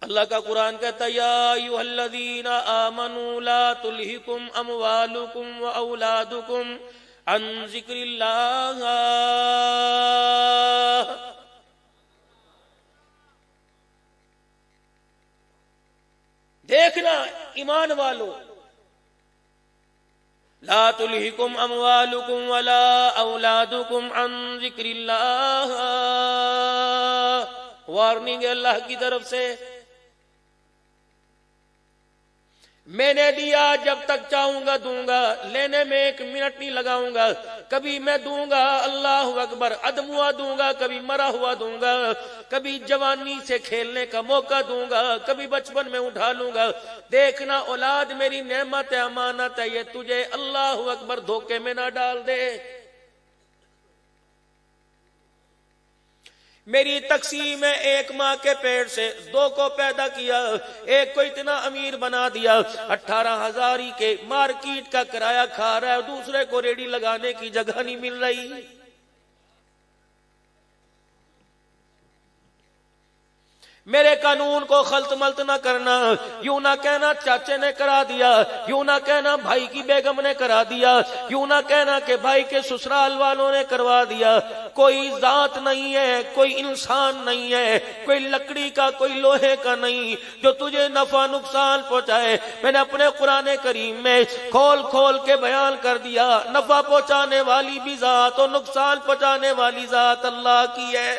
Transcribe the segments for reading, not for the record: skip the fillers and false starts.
اللہ کا قرآن کہتا ہے یا ایھا الذین آمنوا لا تلہکم اموالکم واولادکم عن ذکر اللہ. دیکھنا ایمان والو، لا تلہکم اموالکم ولا اولادکم عن ذکر اللہ. وارننگ ہے اللہ کی طرف سے. میں نے دیا، جب تک چاہوں گا دوں گا، لینے میں 1 منٹ نہیں لگاؤں گا. کبھی میں دوں گا اللہ اکبر عدم ہوا دوں گا، کبھی مرا ہوا دوں گا، کبھی جوانی سے کھیلنے کا موقع دوں گا، کبھی بچپن میں اٹھا لوں گا. دیکھنا اولاد میری نعمت ہے، امانت ہے، یہ تجھے اللہ اکبر دھوکے میں نہ ڈال دے. میری تقسیم ہے، 1 ماں کے پیٹ سے 2 کو پیدا کیا، ایک کو اتنا امیر بنا دیا 18,000 ہی کے مارکیٹ کا کرایہ کھا رہا ہے، دوسرے کو ریڑھی لگانے کی جگہ نہیں مل رہی. میرے قانون کو خلط ملط نہ کرنا. یوں نہ کہنا چاچے نے کرا دیا، یوں نہ کہنا بھائی کی بیگم نے کرا دیا، یوں نہ کہنا کہ بھائی کے سسرال والوں نے کروا دیا. کوئی ذات نہیں ہے، کوئی انسان نہیں ہے، کوئی لکڑی کا کوئی لوہے کا نہیں جو تجھے نفع نقصان پہنچائے. میں نے اپنے قرآن کریم میں کھول کھول کے بیان کر دیا، نفع پہنچانے والی بھی ذات اور نقصان پہنچانے والی ذات اللہ کی ہے.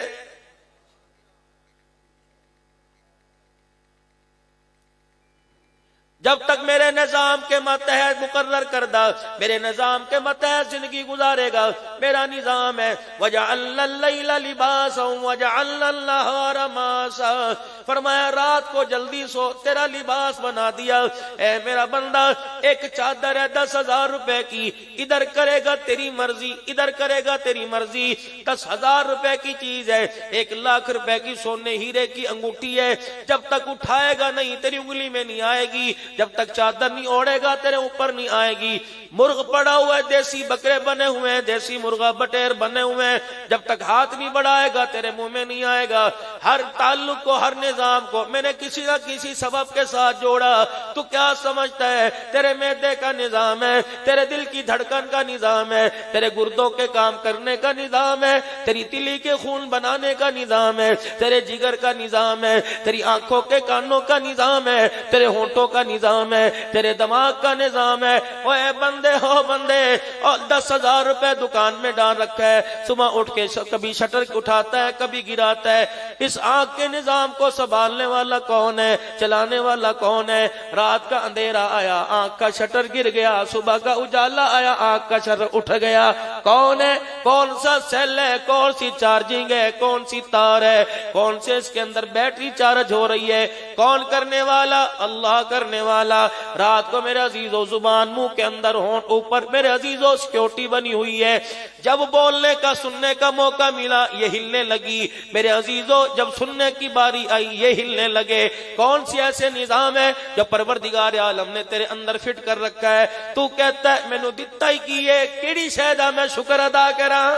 جب تک میرے نظام کے ماتحت مقرر کردہ، میرے نظام کے ماتحت زندگی گزارے گا. میرا نظام ہے وَجَعَلْنَا اللَّيْلَ لِبَاسًا وَجَعَلْنَا النَّهَارَ مَعَاشًا. فرمایا رات کو جلدی سو، تیرا لباس بنا دیا. اے میرا بندہ، ایک چادر ہے 10,000 روپے کی، ادھر کرے گا تیری مرضی، ادھر کرے گا تیری مرضی. 10,000 روپے کی چیز ہے، 1,00,000 روپے کی سونے ہیرے کی انگوٹھی ہے، جب تک اٹھائے گا نہیں تیری انگلی میں نہیں آئے گی، جب تک چادر نہیں اوڑے گا تیرے اوپر نہیں آئے گی. مرغ پڑا ہوا ہے، دیسی بکرے بنے ہوئے ہیں، دیسی مرغا بٹیر بنے ہوئے ہیں، جب تک ہاتھ نہیں بڑھائے گا تیرے منہ میں نہیں آئے گا. ہر تعلق کو، ہر نظام کو میں نے کسی نہ کسی سبب کے ساتھ جوڑا. تو کیا سمجھتا ہے تیرے معدے کا نظام ہے، تیرے دل کی دھڑکن کا نظام ہے، تیرے گردوں کے کام کرنے کا نظام ہے، تیری تلی کے خون بنانے کا نظام ہے، تیرے جگر کا نظام ہے، تیری آنکھوں کے کانوں کا نظام ہے، تیرے ہونٹوں کا نظام ہے، تیرے دماغ کا نظام ہے. اے بندے ہو بندے، اور 10,000 روپے دکان میں ڈال رکھا ہے، صبح اٹھ کے کبھی شٹر اٹھاتا ہے کبھی گراتا ہے. اس آنکھ کے نظام کو سنبھالنے والا کون ہے، چلانے والا کون ہے؟ رات کا اندھیرا آیا، آنکھ کا شٹر گر گیا، صبح کا اجالا آیا، آنکھ کا شٹر اٹھ گیا. کون ہے؟ کون سا سیل ہے، کون سی چارجنگ ہے، کون سی تار ہے، کون سے اس کے اندر بیٹری چارج ہو رہی ہے؟ کون کرنے والا؟ اللہ کرنے والا. رات کو میرے عزیزو زبان منہ کے اندر ہونٹ اوپر میرے عزیزو سیکیورٹی بنی ہوئی ہے. جب بولنے کا سننے کا موقع ملا یہ ہلنے لگی. میرے عزیزو جب سننے کی باری آئی یہ ہلنے لگے. کون سی ایسے نظام ہے جو پروردگار عالم نے تیرے اندر فٹ کر رکھا ہے؟ تو کہتا ہے مینوں دتا ہی کی ہے، کیڑی شے دا میں شکر ادا کراں؟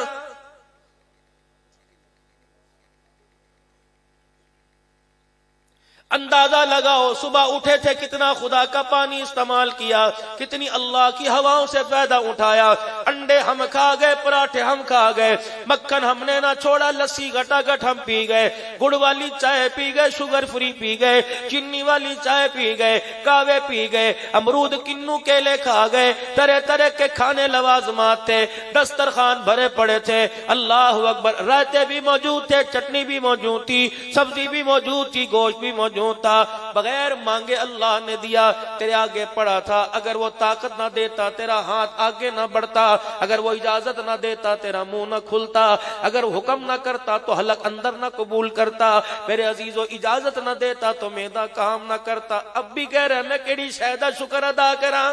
اندازہ لگاؤ صبح اٹھے تھے کتنا خدا کا پانی استعمال کیا، کتنی اللہ کی ہواؤں سے فائدہ اٹھایا. انڈے ہم کھا گئے، پراٹھے ہم کھا گئے، مکھن ہم نے نہ چھوڑا، لسی گٹا گٹ ہم پی گئے، گڑ والی چائے پی گئے، شوگر فری پی گئے، چینی والی چائے پی گئے، کاوے پی گئے، امرود کنو کیلے کھا گئے. طرح طرح کے کھانے لوازمات تھے، دسترخوان بھرے پڑے تھے. اللہ اکبر. رائتے بھی موجود تھے، چٹنی بھی موجود تھی، سبزی بھی موجود تھی، گوشت بھی موجود تھا. بغیر مانگے اللہ نے دیا. تیرے آگے پڑا تھا، اگر وہ طاقت نہ دیتا تیرا ہاتھ آگے نہ بڑھتا، اگر وہ اجازت نہ دیتا تیرا منہ نہ کھلتا، اگر حکم نہ کرتا تو حلق اندر نہ قبول کرتا. میرے عزیزو اجازت نہ دیتا تو میدا کام نہ کرتا. اب بھی کہہ رہے میں کیڑی شے دا شکر ادا کراں؟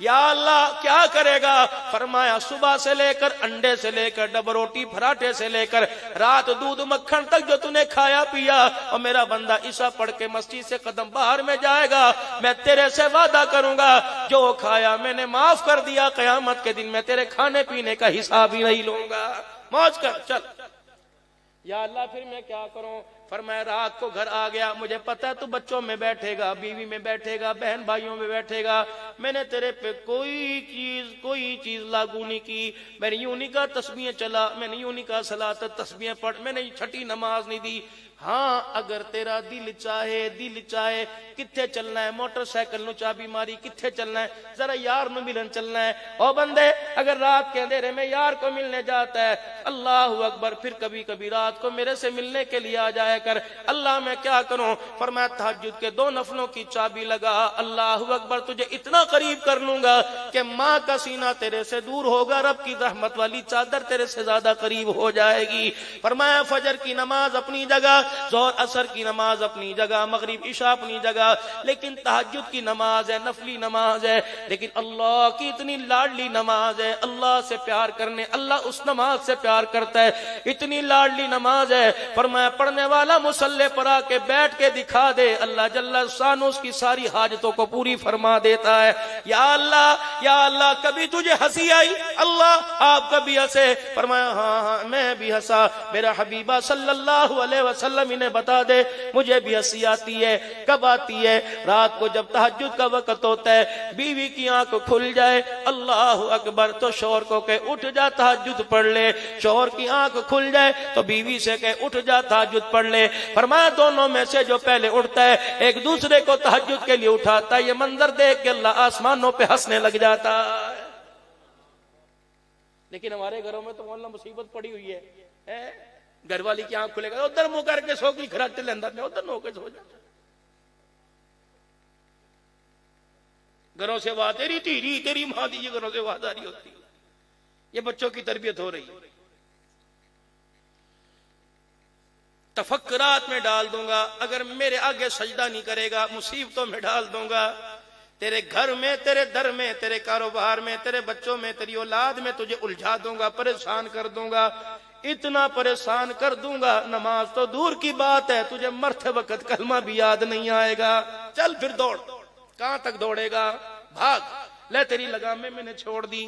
یا اللہ کیا کرے گا؟ فرمایا صبح سے لے کر انڈے سے لے کر ڈبل روٹی پراٹھے سے لے کر رات دودھ مکھن تک جو تُو نے کھایا پیا، اور میرا بندہ عشاء پڑھ کے مسجد سے قدم باہر میں جائے گا، میں تیرے سے وعدہ کروں گا جو کھایا میں نے معاف کر دیا، قیامت کے دن میں تیرے کھانے پینے کا حساب ہی نہیں لوں گا. موج کر چل. یا اللہ پھر میں کیا کروں؟ فرمایا رات کو گھر آ گیا، مجھے پتا ہے تو بچوں میں بیٹھے گا، بیوی میں بیٹھے گا، بہن بھائیوں میں بیٹھے گا، میں نے تیرے پہ کوئی چیز لاگو نہیں کی. میں نے یوں نہیں کہا تسبیحیں چلا، میں نے یوں نہیں کہا صلاۃ تسبیحیں پڑھ، میں نے چھٹی نماز نہیں دی. ہاں اگر تیرا دل چاہے کتھے چلنا ہے، موٹر سائیکل نو چابی ماری کتھے چلنا ہے، ذرا یار نو ملن چلنا ہے. او بندے اگر رات کے اندھیرے میں یار کو ملنے جاتا ہے، اللہ اکبر، پھر کبھی کبھی رات کو میرے سے ملنے کے لیے آ جایا کر. اللہ میں کیا کروں؟ فرمایا تہجد کے 2 نفلوں کی چابی لگا، اللہ اکبر، تجھے اتنا قریب کر لوں گا کہ ماں کا سینہ تیرے سے دور ہوگا، رب کی رحمت والی چادر تیرے سے زیادہ قریب ہو جائے گی. فرمایا فجر کی نماز اپنی جگہ، ظہر عصر کی نماز اپنی جگہ، مغرب عشاء اپنی جگہ، لیکن تہجد کی نماز ہے، نفلی نماز ہے، لیکن اللہ کی اتنی لاڈلی نماز ہے. اللہ سے پیار کرنے، اللہ اس نماز سے پیار کرتا ہے، اتنی لاڈلی نماز ہے. فرمایا پڑھنے والا مصلی پر آ کے بیٹھ کے دکھا دے، اللہ جل شانہ اس کی ساری حاجتوں کو پوری فرما دیتا ہے. یا اللہ کبھی تجھے ہنسی آئی؟ اللہ آپ کبھی ہنسے؟ فرمایا ہاں میں بھی ہنسا. میرا حبیبہ صلی اللہ علیہ وسلم انہیں بتا دے مجھے بھی ہنسی آتی ہے. کب آتی ہے؟ رات کو جب تہجد کا وقت ہوتا ہے، بیوی کی آنکھ کھل جائے، اللہ اکبر، تو شوہر کو کہ اٹھ جا تہجد پڑھ لے. شوہر کی آنکھ کھل جائے تو بیوی سے کہ اٹھ جا تہجد پڑھ لے. فرمایا دونوں میں سے جو پہلے اٹھتا ہے ایک دوسرے کو تہجد کے لیے اٹھاتا ہے. یہ منظر دیکھ کے اللہ آسمانوں پہ ہنسنے لگ جاتا ہے. لیکن ہمارے گھروں میں تو مولانا مصیبت پڑی ہوئی ہے. گھر والی کی آنکھ کھلے گا ادھر منہ کر کے سو کی کھراٹ لیندہ میں ادھر نو کے سو جاتا. گھروں سے بات تیری تیری تیری ماں دی، یہ گھروں سے بات آ رہی ہوتی ہے. یہ بچوں کی تربیت ہو رہی ہے. تفکرات میں ڈال دوں گا، اگر میرے آگے سجدہ نہیں کرے گا مصیبتوں میں ڈال دوں گا. تیرے گھر میں، تیرے در میں، تیرے کاروبار میں، تیرے بچوں میں، تیری اولاد میں تجھے الجھا دوں گا، پریشان کر دوں گا، اتنا پریشان کر دوں گا. نماز تو دور کی بات ہے، تجھے مرتے وقت کلمہ بھی یاد نہیں آئے گا. چل پھر دوڑ. کہاں تک دوڑے گا؟ بھاگ. لے تیری لگامیں میں نے چھوڑ دی.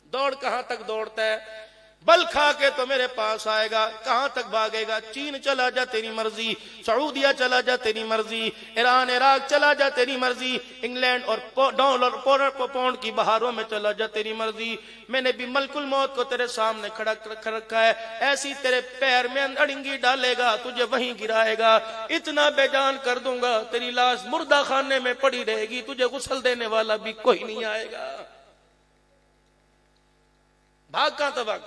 دوڑ. کہاں تک دوڑتا ہے؟ بل کھا کے تو میرے پاس آئے گا. کہاں تک بھاگے گا؟ چین چلا جا تیری مرضی، سعودیہ چلا جا تیری مرضی، ایران عراق چلا جا تیری مرضی، انگلینڈ اور ڈالر پاؤنڈ کی بہاروں میں چلا جا تیری مرضی. میں نے بھی ملک الموت کو تیرے سامنے کھڑا کر رکھا ہے. ایسی تیرے پیر میں اڑنگی ڈالے گا، تجھے وہیں گرائے گا. اتنا بے جان کر دوں گا تیری لاش مردہ خانے میں پڑی رہے گی، تجھے غسل دینے والا بھی کوئی نہیں آئے گا. بھاگ. کہاں تو بھاگ.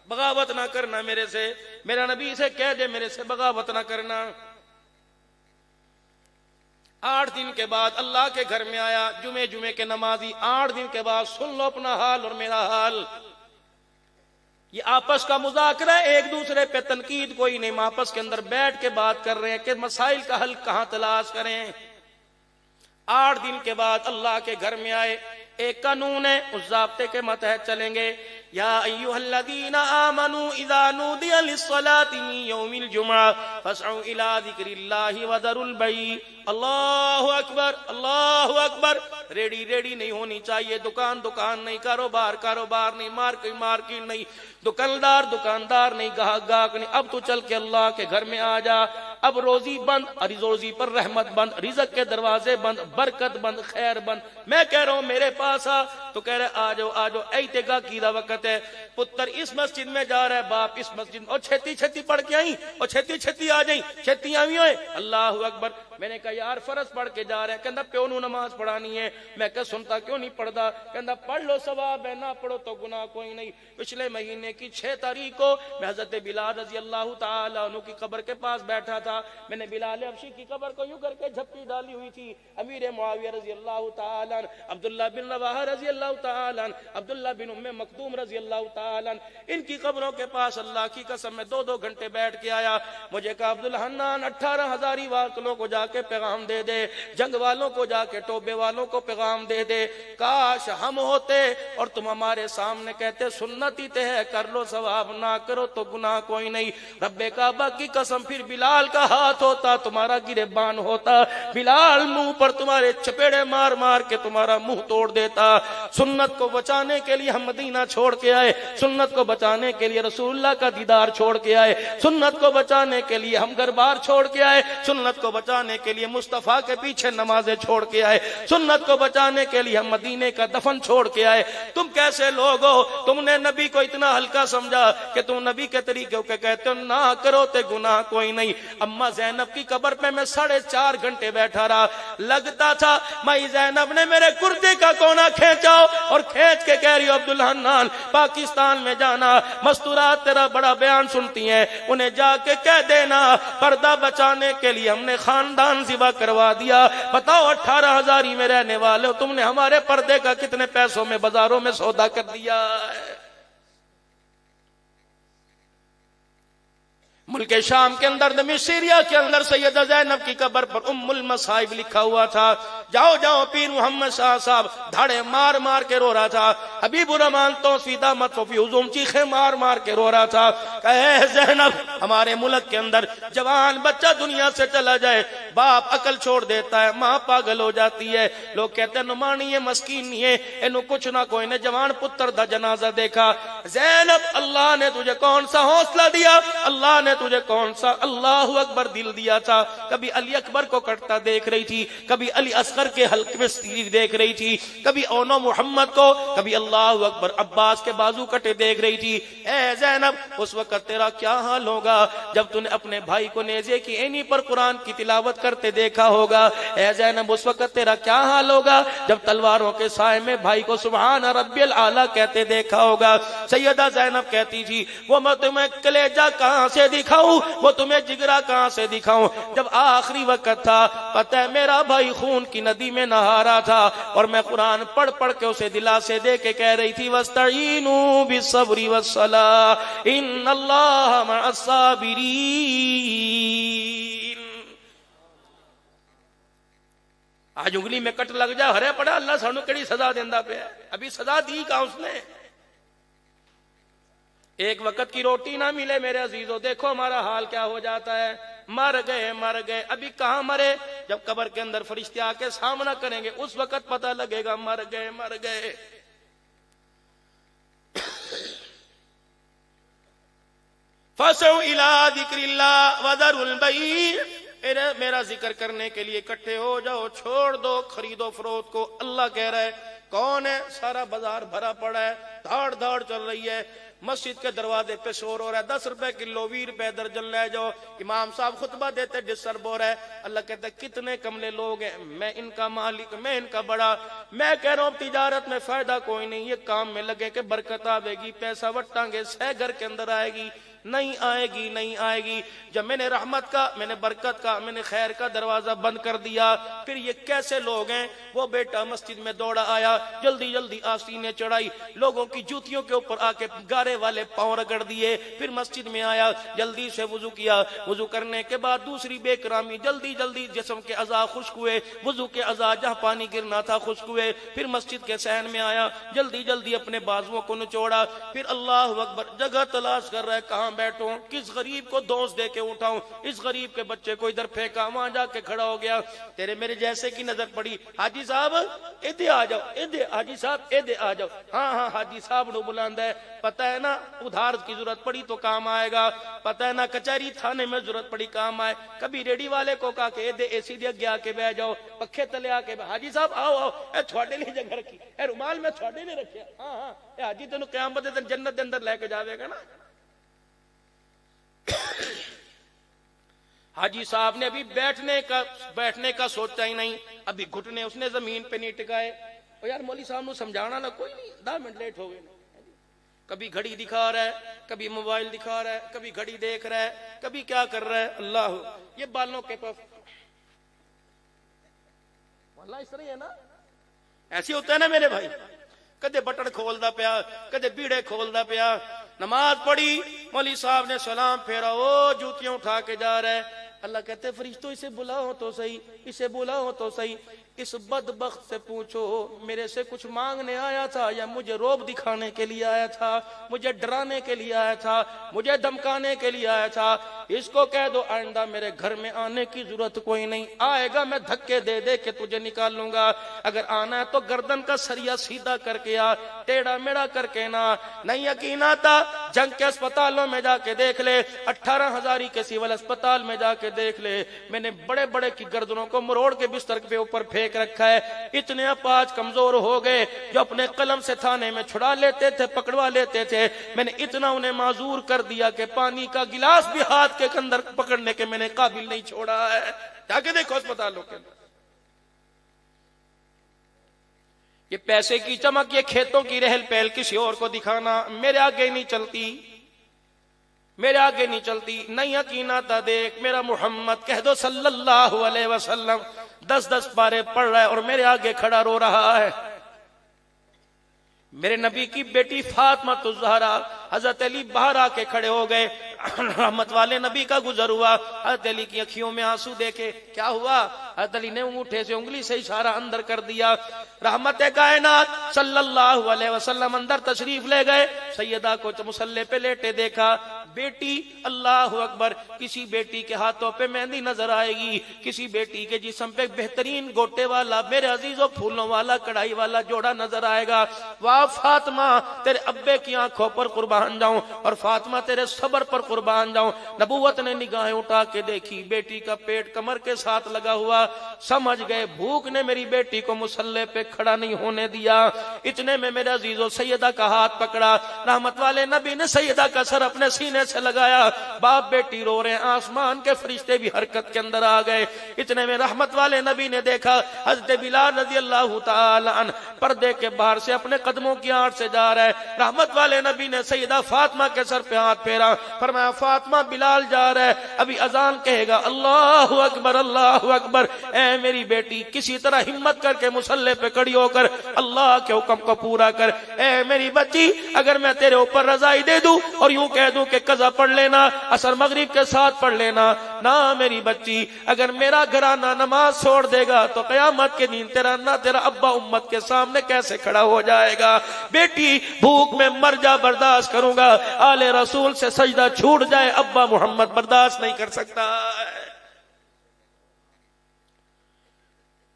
بغاوت نہ کرنا میرے سے. میرا نبی سے کہہ دے میرے سے بغاوت نہ کرنا. 8 دن کے بعد اللہ کے گھر میں آیا، جمعے کے نمازی. 8 دن کے بعد سن لو اپنا حال اور میرا حال. یہ آپس کا مذاکرہ، ایک دوسرے پہ تنقید کوئی نہیں. آپس کے اندر بیٹھ کے بات کر رہے ہیں کہ مسائل کا حل کہاں تلاش کریں. 8 دن کے بعد اللہ کے گھر میں آئے. ایک قانون ہے، اس ضابطے کے متحد چلیں گے. یا ایھا الذین آمنوا اذا نودی للصلاۃ من یوم الجمعہ فاسعوا الی ذکر اللہ وذروا البیع. اللہ اکبر، اللہ اکبر. ریڈی نہیں ہونی چاہیے. دکان نہیں، کاروبار نہیں، مارکیٹ نہیں، دکاندار نہیں، گاہک نہیں. اب تو چل کے اللہ کے گھر میں آ جا. اب روزی بند، روزی پر رحمت بند، رزق کے دروازے بند، برکت بند، خیر بند. میں کہہ رہا ہوں میرے پاس آ، تو کہہ رہے آ جاؤ. ایتگا کی دا وقت ہے. پتر اس مسجد میں جا رہا ہے، باپ اس مسجد میں. اور چھتی پڑھ کے آئی، اور چھتی آ جائیں، چھتی آئی ہوئے. اللہ اکبر. میں نے کہا یار فرض پڑھ کے جا رہے ہیں. کہندا پیو نو نماز پڑھانی ہے. میں کہا سنتا کیوں نہیں پڑھدا؟ کہندا پڑھ لو ثواب ہے، نہ پڑھو تو گناہ کوئی نہیں. پچھلے مہینے کی 6 تاریخ کو میں حضرت بلال رضی اللہ تعالیٰ عنہ کی قبر کے پاس بیٹھا تھا. میں نے بلال حبشی کی قبر کو یوں کر کے جھپٹی ڈالی ہوئی تھی. امیر معاویہ رضی اللہ تعالیٰ عنہ، عبداللہ بن رواحہ رضی اللہ تعالیٰ عنہ، عبداللہ بن ام مکتوم رضی اللہ تعالیٰ عنہ، ان کی قبروں کے پاس اللہ کی قسم میں 2 گھنٹے بیٹھ کے آیا. مجھے کہا عبدالحنان 18 ہزاری واقعوں کو جا کے پیغام دے دے, جنگ والوں کو جا کے, ٹوبے والوں کو پیغام دے دے, کاش ہم ہوتے اور تم ہمارے سامنے کہتے سنت ہی تے ہے, کر لو ثواب, نہ کرو تو گناہ کوئی نہیں. رب کعبہ کی قسم پھر بلال کا ہاتھ ہوتا, تمہارا گریبان ہوتا, بلال منہ پر تمہارے چپیڑے مار مار کے تمہارا منہ توڑ دیتا. سنت کو بچانے کے لیے ہم مدینہ چھوڑ کے آئے, سنت کو بچانے کے لیے رسول اللہ کا دیدار چھوڑ کے آئے, سنت کو بچانے کے لیے ہم گھر بار چھوڑ کے آئے, سنت کو بچانے کے لیے مصطفیٰ کے پیچھے نمازیں چھوڑ کے آئے, سنت کو بچانے کے لیے ہم مدینے کا دفن چھوڑ کے آئے. تم کیسے لوگ ہو, تم نے نبی کو اتنا ہلکا سمجھا کہ تم نبی کے طریقوں کے کہتے ہو نہ کرو تے گناہ کوئی نہیں. اما زینب کی قبر پہ میں 4.5 گھنٹے بیٹھا رہا, لگتا تھا مائی زینب نے میرے کرتے کا کونا کھینچا اور کھینچ کے کہہ رہی ہو عبدالحنان پاکستان میں جانا, مستورات تیرا بڑا بیان سنتی ہیں, انہیں جا کے کہہ دینا پردہ بچانے کے لیے ہم نے خاندان ذبح کروا دیا. بتاؤ 18,000 ہی میں رہنے والے ہو, تم نے ہمارے پردے کا کتنے پیسوں میں بازاروں میں سودا کر دیا ہے. ملک شام کے اندر دمشق سیریا کے اندر سیدہ زینب کی قبر پر ام المصائب لکھا ہوا تھا. جاؤ جاؤ پیر محمد شاہ صاحب دھاڑے مار مار کے رو رہا تھا, حبیب الرحمان توفیق دامت وفی حضوم چیخے مار مار کے رو رہا تھا کہ اے زینب ہمارے ملک کے اندر جوان بچہ دنیا سے چلا جائے, باپ عقل چھوڑ دیتا ہے, ماں پاگل ہو جاتی ہے, لوگ کہتے ہیں نمانی ہے مسکین نہیں ہے, انہوں کچھ نہ کوئی نے جوان پتر دا جنازہ دیکھا. زینب اللہ نے تجھے کون سا حوصلہ دیا, اللہ نے تجھے کون سا اللہ اکبر دل دیا تھا. کبھی علی اکبر کو کٹتا دیکھ رہی تھی, کبھی علی اصغر کے حلقے میں تیر دیکھ رہی تھی, کبھی اونو محمد کو, کبھی اللہ اکبر عباس کے بازو کٹے دیکھ رہی تھی. اے زینب اس وقت تیرا کیا حال ہوگا جب تو نے اپنے بھائی کو نیزے کی اینی پر قرآن کی تلاوت کرتے دیکھا ہوگا. اے زینب اس وقت تیرا کیا حال ہوگا جب تلواروں کے سائے میں بھائی کو سبحان ربی الاعلی کہتے دیکھا ہوگا. سیدہ زینب کہتی تھی وہ میں تمہیں کلیجہ کہاں سے دکھاؤں, وہ تمہیں جگرا کہاں سے دکھاؤں. جب آخری وقت تھا پتہ ہے میرا بھائی خون کی ندی میں نہا رہا تھا اور میں قرآن پڑھ پڑھ کے اسے دلاسے دے کے کہہ رہی تھی وَاسْتَعِينُوا بِالصَّبْرِ وَالصَّلَاةِ إِنَّ اللَّهَ مَعَ الصَّابِرِينَ. آج انگلی میں کٹ لگ جا ہرے پڑا اللہ سانو کڑی سزا دیندا پہ, ابھی سزا دی کہاں اس نے. ایک وقت کی روٹی نہ ملے میرے عزیزو, دیکھو ہمارا حال کیا ہو جاتا ہے. مر گئے مر گئے, ابھی کہاں مرے, جب قبر کے اندر فرشتے آ کے سامنا کریں گے اس وقت پتہ لگے گا مر گئے مر گئے. فَسَعُوا إِلَىٰ ذِكْرِ اللَّهِ وَذَرُوا الْبَيْعَ, میرا ذکر کرنے کے لیے اکٹھے ہو جاؤ, چھوڑ دو خرید و فروخت کو. اللہ کہہ رہا ہے کون ہے, سارا بازار بھرا پڑا ہے, دھاڑ دھاڑ چل رہی ہے, مسجد کے دروازے پہ شور ہو رہا ہے, 10 روپے کلو 20 روپے درجن لے جاؤ, امام صاحب خطبہ دیتے ڈسٹرب ہو رہا ہے. اللہ کہتا ہے کتنے کملے لوگ ہیں, میں ان کا مالک, میں ان کا بڑا. میں کہہ رہا ہوں تجارت میں فائدہ کوئی نہیں, یہ کام میں لگے کہ برکت آئے گی, پیسہ وٹیں گے, سہ گھر کے اندر آئے گی, نہیں آئے گی نہیں آئے گی. جب میں نے رحمت کا, میں نے برکت کا, میں نے خیر کا دروازہ بند کر دیا, پھر یہ کیسے لوگ ہیں. وہ بیٹا مسجد میں دوڑا آیا, جلدی جلدی آستینیں چڑھائی, لوگوں کی جوتیوں کے اوپر آ کے گارے والے پاؤں رگڑ دیے, پھر مسجد میں آیا, جلدی سے وضو کیا, وضو کرنے کے بعد دوسری بے کرامی, جلدی جلدی جسم کے اعضاء خشک ہوئے, وضو کے اعضاء جہاں پانی گرنا تھا خشک ہوئے, پھر مسجد کے صحن میں آیا, جلدی جلدی اپنے بازوؤں کو نچوڑا, پھر اللہ اکبر جگہ تلاش کر رہا ہے کہاں بیٹھوں, کس غریب کو دوست دے کے اٹھاؤں. اس غریب کے بچے کو ادھر پھینکا, وہاں جا کے کھڑا ہو گیا, تیرے میرے جیسے کی نظر پڑی, حاجی صاحب ادھر آ جاؤ, ادھر حاجی صاحب ادھر آ جاؤ. ہاں ہاں حاجی صاحب نو بلند ہے, پتہ ہے نا ادھار کی ضرورت پڑی تو کام آئے گا, پتہ ہے نا کچہری تھانے میں ضرورت پڑی کام آئے. کبھی ریڈی والے کو کہا کہ ادھر اے سی دے اگے آ کے بیٹھ جاؤ, پکھے تلے آ کے, حاجی صاحب آؤ آؤ, اے تھوڑے لیے جگہ رکھی, اے رومال میں تھوڑے لیے رکھیا, ہاں ہاں اے حاجی تینوں قیامت دے دن جنت دے اندر لے کے جاوے گا نا. حاجی صاحب نے ابھی بیٹھنے کا سوچا ہی نہیں, ابھی گھٹنے اس نے زمین پہ نہیں ٹکائے. یار مولوی صاحب نو سمجھانا نا کوئی نہیں, 10 منٹ لیٹ ہو گئے. کبھی گھڑی دکھا رہا ہے, کبھی موبائل دکھا رہا ہے, کبھی گھڑی دیکھ رہا ہے, کبھی کیا کر رہا ہے. اللہ یہ بالوں کے پاس واللہ اس طرح ہے نا, ایسے ہوتا ہے نا میرے بھائی, کدے بٹن کھولدا پیا, کدے بیڑے کھولدا پیا. نماز پڑھی, مولوی صاحب نے سلام پھیرا, وہ جوتیاں اٹھا کے جا رہا ہے. اللہ کہتے فرشتوں اسے بلاؤ تو صحیح، اسے بلاؤ تو صحیح، اس بدبخت سے پوچھو میرے سے کچھ مانگنے آیا تھا یا مجھے روب دکھانے کے لیے آیا تھا، مجھے ڈرانے کے لیے آیا تھا، مجھے دھمکانے کے لیے آیا تھا؟ اس کو کہہ دو آئندہ میرے گھر میں آنے کی ضرورت کوئی نہیں، آئے گا میں دھکے دے دے کے تجھے نکال لوں گا، اگر آنا ہے تو گردن کا سریا سیدھا کر کے آ، ٹیڑھا میڑا کر کے نہ۔ نہیں یقین آتا جنگ کے اسپتالوں میں جا کے دیکھ لے، 18,000 کے سول اسپتال میں جا کے دیکھ لے، میں نے بڑے بڑے کی گردنوں کو مروڑ کے بستر کے اوپر پھینک رکھا ہے، اتنے اپاہج کمزور ہو گئے جو اپنے قلم سے تھانے میں چھڑا لیتے تھے، پکڑوا لیتے تھے، میں نے اتنا انہیں معذور کر دیا کہ پانی کا گلاس بھی ہاتھ کے اندر پکڑنے کے میں نے قابل نہیں چھوڑا ہے۔ جا کے دیکھو اسپتالوں کے اندر، یہ پیسے کی چمک، یہ کھیتوں کی رہل پہل کسی اور کو دکھانا میرے آگے نہیں چلتی، میرے آگے نہیں چلتی۔ نہیں یقین آتا دیکھ میرا محمد، کہہ دو صلی اللہ علیہ وسلم 10 پارے پڑھ رہا ہے اور میرے آگے کھڑا رو رہا ہے۔ میرے نبی کی بیٹی فاطمہ الزہرا، حضرت علی باہر آ کے کھڑے ہو گئے، رحمت والے نبی کا گزر ہوا، حضرت علی کی اکھیوں میں آنسو دیکھے، کیا ہوا؟ حضرت علی نے انگوٹھے سے انگلی سے اشارہ اندر کر دیا، رحمت کائنات صلی اللہ علیہ وسلم اندر تشریف لے گئے، سیدہ کو مصلی پہ لیٹے دیکھا، بیٹی اللہ اکبر، کسی بیٹی کے ہاتھوں پہ مہندی نظر آئے گی، کسی بیٹی کے جسم پہ بہترین گوٹے والا میرے عزیزوں پھولوں والا کڑھائی والا جوڑا نظر آئے گا۔ واہ فاطمہ تیرے ابے کی آنکھوں پر قربان جاؤں اور فاطمہ تیرے صبر پر قربان جاؤں۔ نبوت نے نگاہیں اٹھا کے دیکھی، بیٹی کا پیٹ کمر کے ساتھ لگا ہوا، سمجھ گئے بھوک نے میری بیٹی کو مصلی پہ کھڑا نہیں ہونے دیا۔ اتنے میں میرے عزیزوں سیدہ کا ہاتھ پکڑا، رحمت والے نبی نے سیدہ کا سر اپنے سینے سے لگایا، باپ بیٹی رو رہے ہیں، آسمان کے فرشتے بھی حرکت کے اندر آ گئے۔ اتنے میں رحمت والے نبی نے دیکھا حضرت بلال رضی اللہ تعالی عنہ پردے کے باہر سے اپنے قدموں کی آڑ سے جا رہا ہے، رحمت والے نبی نے سیدہ فاطمہ کے سر پہ ہاتھ پھیرا، فرمایا فاطمہ بلال جا رہا ہے، ابھی اذان کہے گا، اللہ اکبر اللہ اکبر۔ اے میری بیٹی کسی طرح ہمت کر کے مصلی پہ کھڑی ہو کر اللہ کے حکم کو پورا کر۔ اے میری بچی اگر میں تیرے اوپر رضائی دے دوں اور یوں کہہ دوں کہ قضا پڑھ لینا، عصر مغرب کے ساتھ پڑھ لینا، نہ میری بچی، اگر میرا گھرانہ نماز چھوڑ دے گا تو قیامت کے دن تیرا نہ تیرا ابا امت کے سامنے کیسے کھڑا ہو جائے گا؟ بیٹی بھوک میں مر جا برداشت کروں گا، آل رسول سے سجدہ چھوٹ جائے ابا محمد برداشت نہیں کر سکتا۔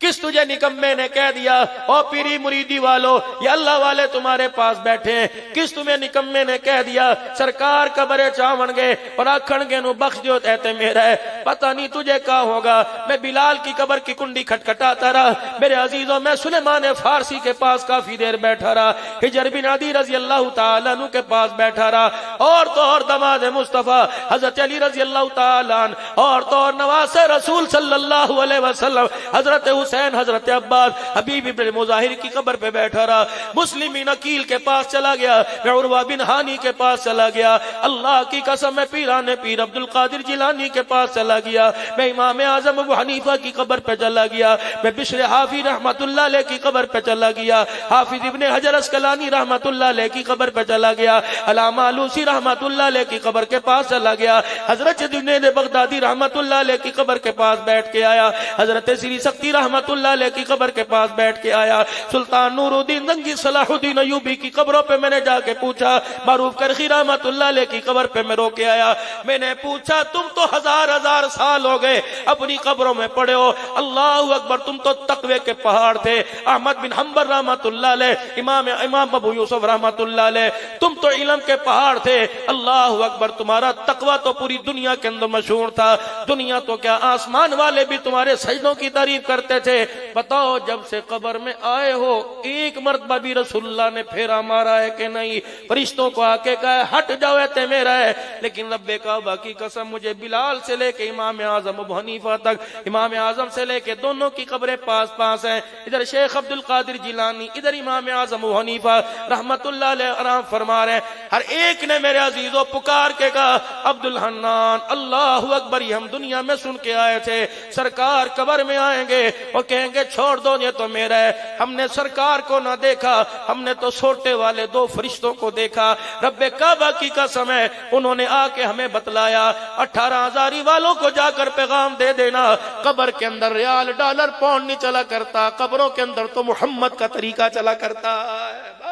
کس تجھے نکمے نے کہہ دیا او پیری مریدی والو یہ اللہ والے تمہارے پاس بیٹھے ہیں، کس تمہیں نکمے نے کہہ دیا سرکار قبرے چاون گے اور آکھن گے نو بخش دیو تہتے میرا ہے، پتہ نہیں تجھے کہا ہوگا۔ میں بلال کی قبر کی کنڈی کھٹکھٹاتا رہا، میرے عزیزوں میں سلیمان فارسی کے پاس کافی دیر بیٹھا رہا، حجر بن عدی رضی اللہ تعالیٰ عنہ کے پاس بیٹھا رہا، اور تو اور دماد مصطفیٰ حضرت علی رضی اللہ تعالیٰ عنہ، اور تو اور نواس رسول صلی اللہ علیہ وسلم حضرت حسین، حضرت عباس، حبیب ابن مظاہر کی قبر پہ بیٹھا رہا، مسلم بن عقیل کے پاس چلا گیا، میں عروہ بن ہانی کے پاس چلا گیا، اللہ کی قسم میں پیران پیر عبد القادر جیلانی کے پاس چلا گیا، میں امام اعظم ابو حنیفہ کی قبر پہ چلا گیا، میں بشر حافظ رحمت اللہ علیہ کی قبر پہ چلا گیا، حافظ ابن حجر اسقلانی رحمت اللہ علیہ کی قبر پہ چلا گیا، علامہ علوسی رحمت اللہ علیہ کی قبر کے پاس چلا گیا، حضرت جنید بغدادی رحمت اللہ علیہ کی قبر کے پاس بیٹھ کے آیا، حضرت سری سختی رحمت اللہ علیہ کی قبر کے پاس بیٹھ کے آیا، سلطان نور الدین زنگی صلاح الدین ایوبی کی قبروں پہ میں نے جا کے پوچھا، معروف کرخی رحمت اللہ علیہ کی قبر پہ میں رو کے آیا، میں نے پوچھا تم تو ہزار سال ہو گئے اپنی قبروں میں پڑے ہو، اللہ اکبر تم تو تقوی کے پہاڑ تھے، احمد بن حنبل رحمت اللہ علیہ، امام ابو یوسف رحمت اللہ علیہ، تم تو علم کے پہاڑ تھے، اللہ اکبر تمہارا تقوی تو پوری دنیا کے اندر مشہور تھا، دنیا تو کیا آسمان والے بھی تمہارے سجدوں کی تعریف کرتے تھے، بتاؤ جب سے قبر میں آئے ہو ایک مرتبہ بھی رسول اللہ نے پھیرا مارا ہے کہ نہیں؟ فرشتوں کو آ کے کہا ہٹ جاؤ اے میرا ہے، لیکن رب کعبہ کی قسم مجھے بلال سے لے کے امام اعظم ابو حنیفہ تک، امام اعظم سے لے کے دونوں کی قبریں پاس پاس ہیں، ادھر شیخ عبد القادر جیلانی، ادھر امام اعظم ابو حنیفہ رحمت اللہ علیہ آرام فرما رہے ہیں، ہر ایک نے میرے عزیزوں پکار کے کہا عبد الحنان اللہ اکبر، یہ ہم دنیا میں سن کے آئے تھے، سرکار قبر میں آئیں گے وہ کہیں گے چھوڑ دو یہ تو میرا ہے، ہم نے سرکار کو نہ دیکھا، ہم نے تو سوٹے والے دو فرشتوں کو دیکھا۔ رب کعبہ کی قسم ہے انہوں نے آ کے ہمیں بتلایا 18,000 والوں کو جا کر پیغام دے دینا، قبر کے اندر ریال ڈالر پاؤنڈ نہیں چلا کرتا، قبروں کے اندر تو محمد کا طریقہ چلا کرتا ہے۔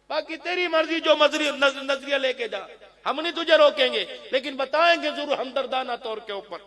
باقی تیری مرضی، جو نظریہ لے کے جا، ہم نہیں تجھے روکیں گے، لیکن بتائیں گے ضرور ہمدردانہ طور کے اوپر۔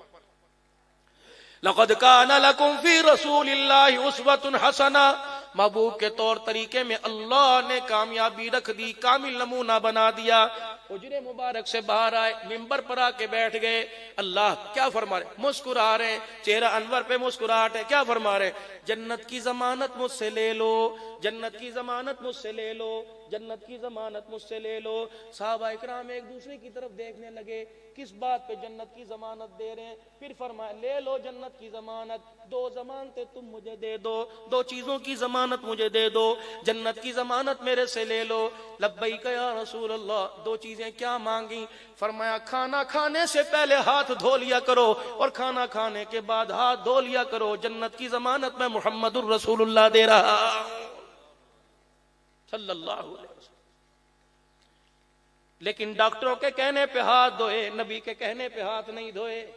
لقد کان لکم فی رسول اللہ اسوۃ حسنہ، محبوب کے طور طریقے میں اللہ نے کامیابی رکھ دی، کامل نمونہ بنا دیا۔ حجرے مبارک سے باہر آئے، ممبر پر آ کے بیٹھ گئے، اللہ کیا فرما رہے؟ مسکرا رہے، چہرہ انور پہ مسکراہٹ ہے، کیا فرما رہے؟ جنت کی ضمانت مجھ سے لے لو، جنت کی ضمانت مجھ سے لے لو، جنت کی ضمانت مجھ سے لے لو۔ صحابہ اکرام ایک دوسرے کی طرف دیکھنے لگے، کس بات پہ جنت کی ضمانت دے رہے ہیں؟ پھر فرمایا لے لو جنت کی ضمانت، دو ضمانتیں تم مجھے دے دو، دو چیزوں کی ضمانت مجھے دے دو، جنت کی ضمانت میرے سے لے لو۔ لبیک یا رسول اللہ، دو چیزیں کیا مانگی؟ فرمایا کھانا کھانے سے پہلے ہاتھ دھو لیا کرو اور کھانا کھانے کے بعد ہاتھ دھو لیا کرو، جنت کی ضمانت میں محمد الرسول اللہ دے رہا صلی اللہ علیہ وسلم۔ لیکن ڈاکٹروں کے کہنے پہ ہاتھ دھوئے، نبی کے کہنے پہ ہاتھ نہیں دھوئے۔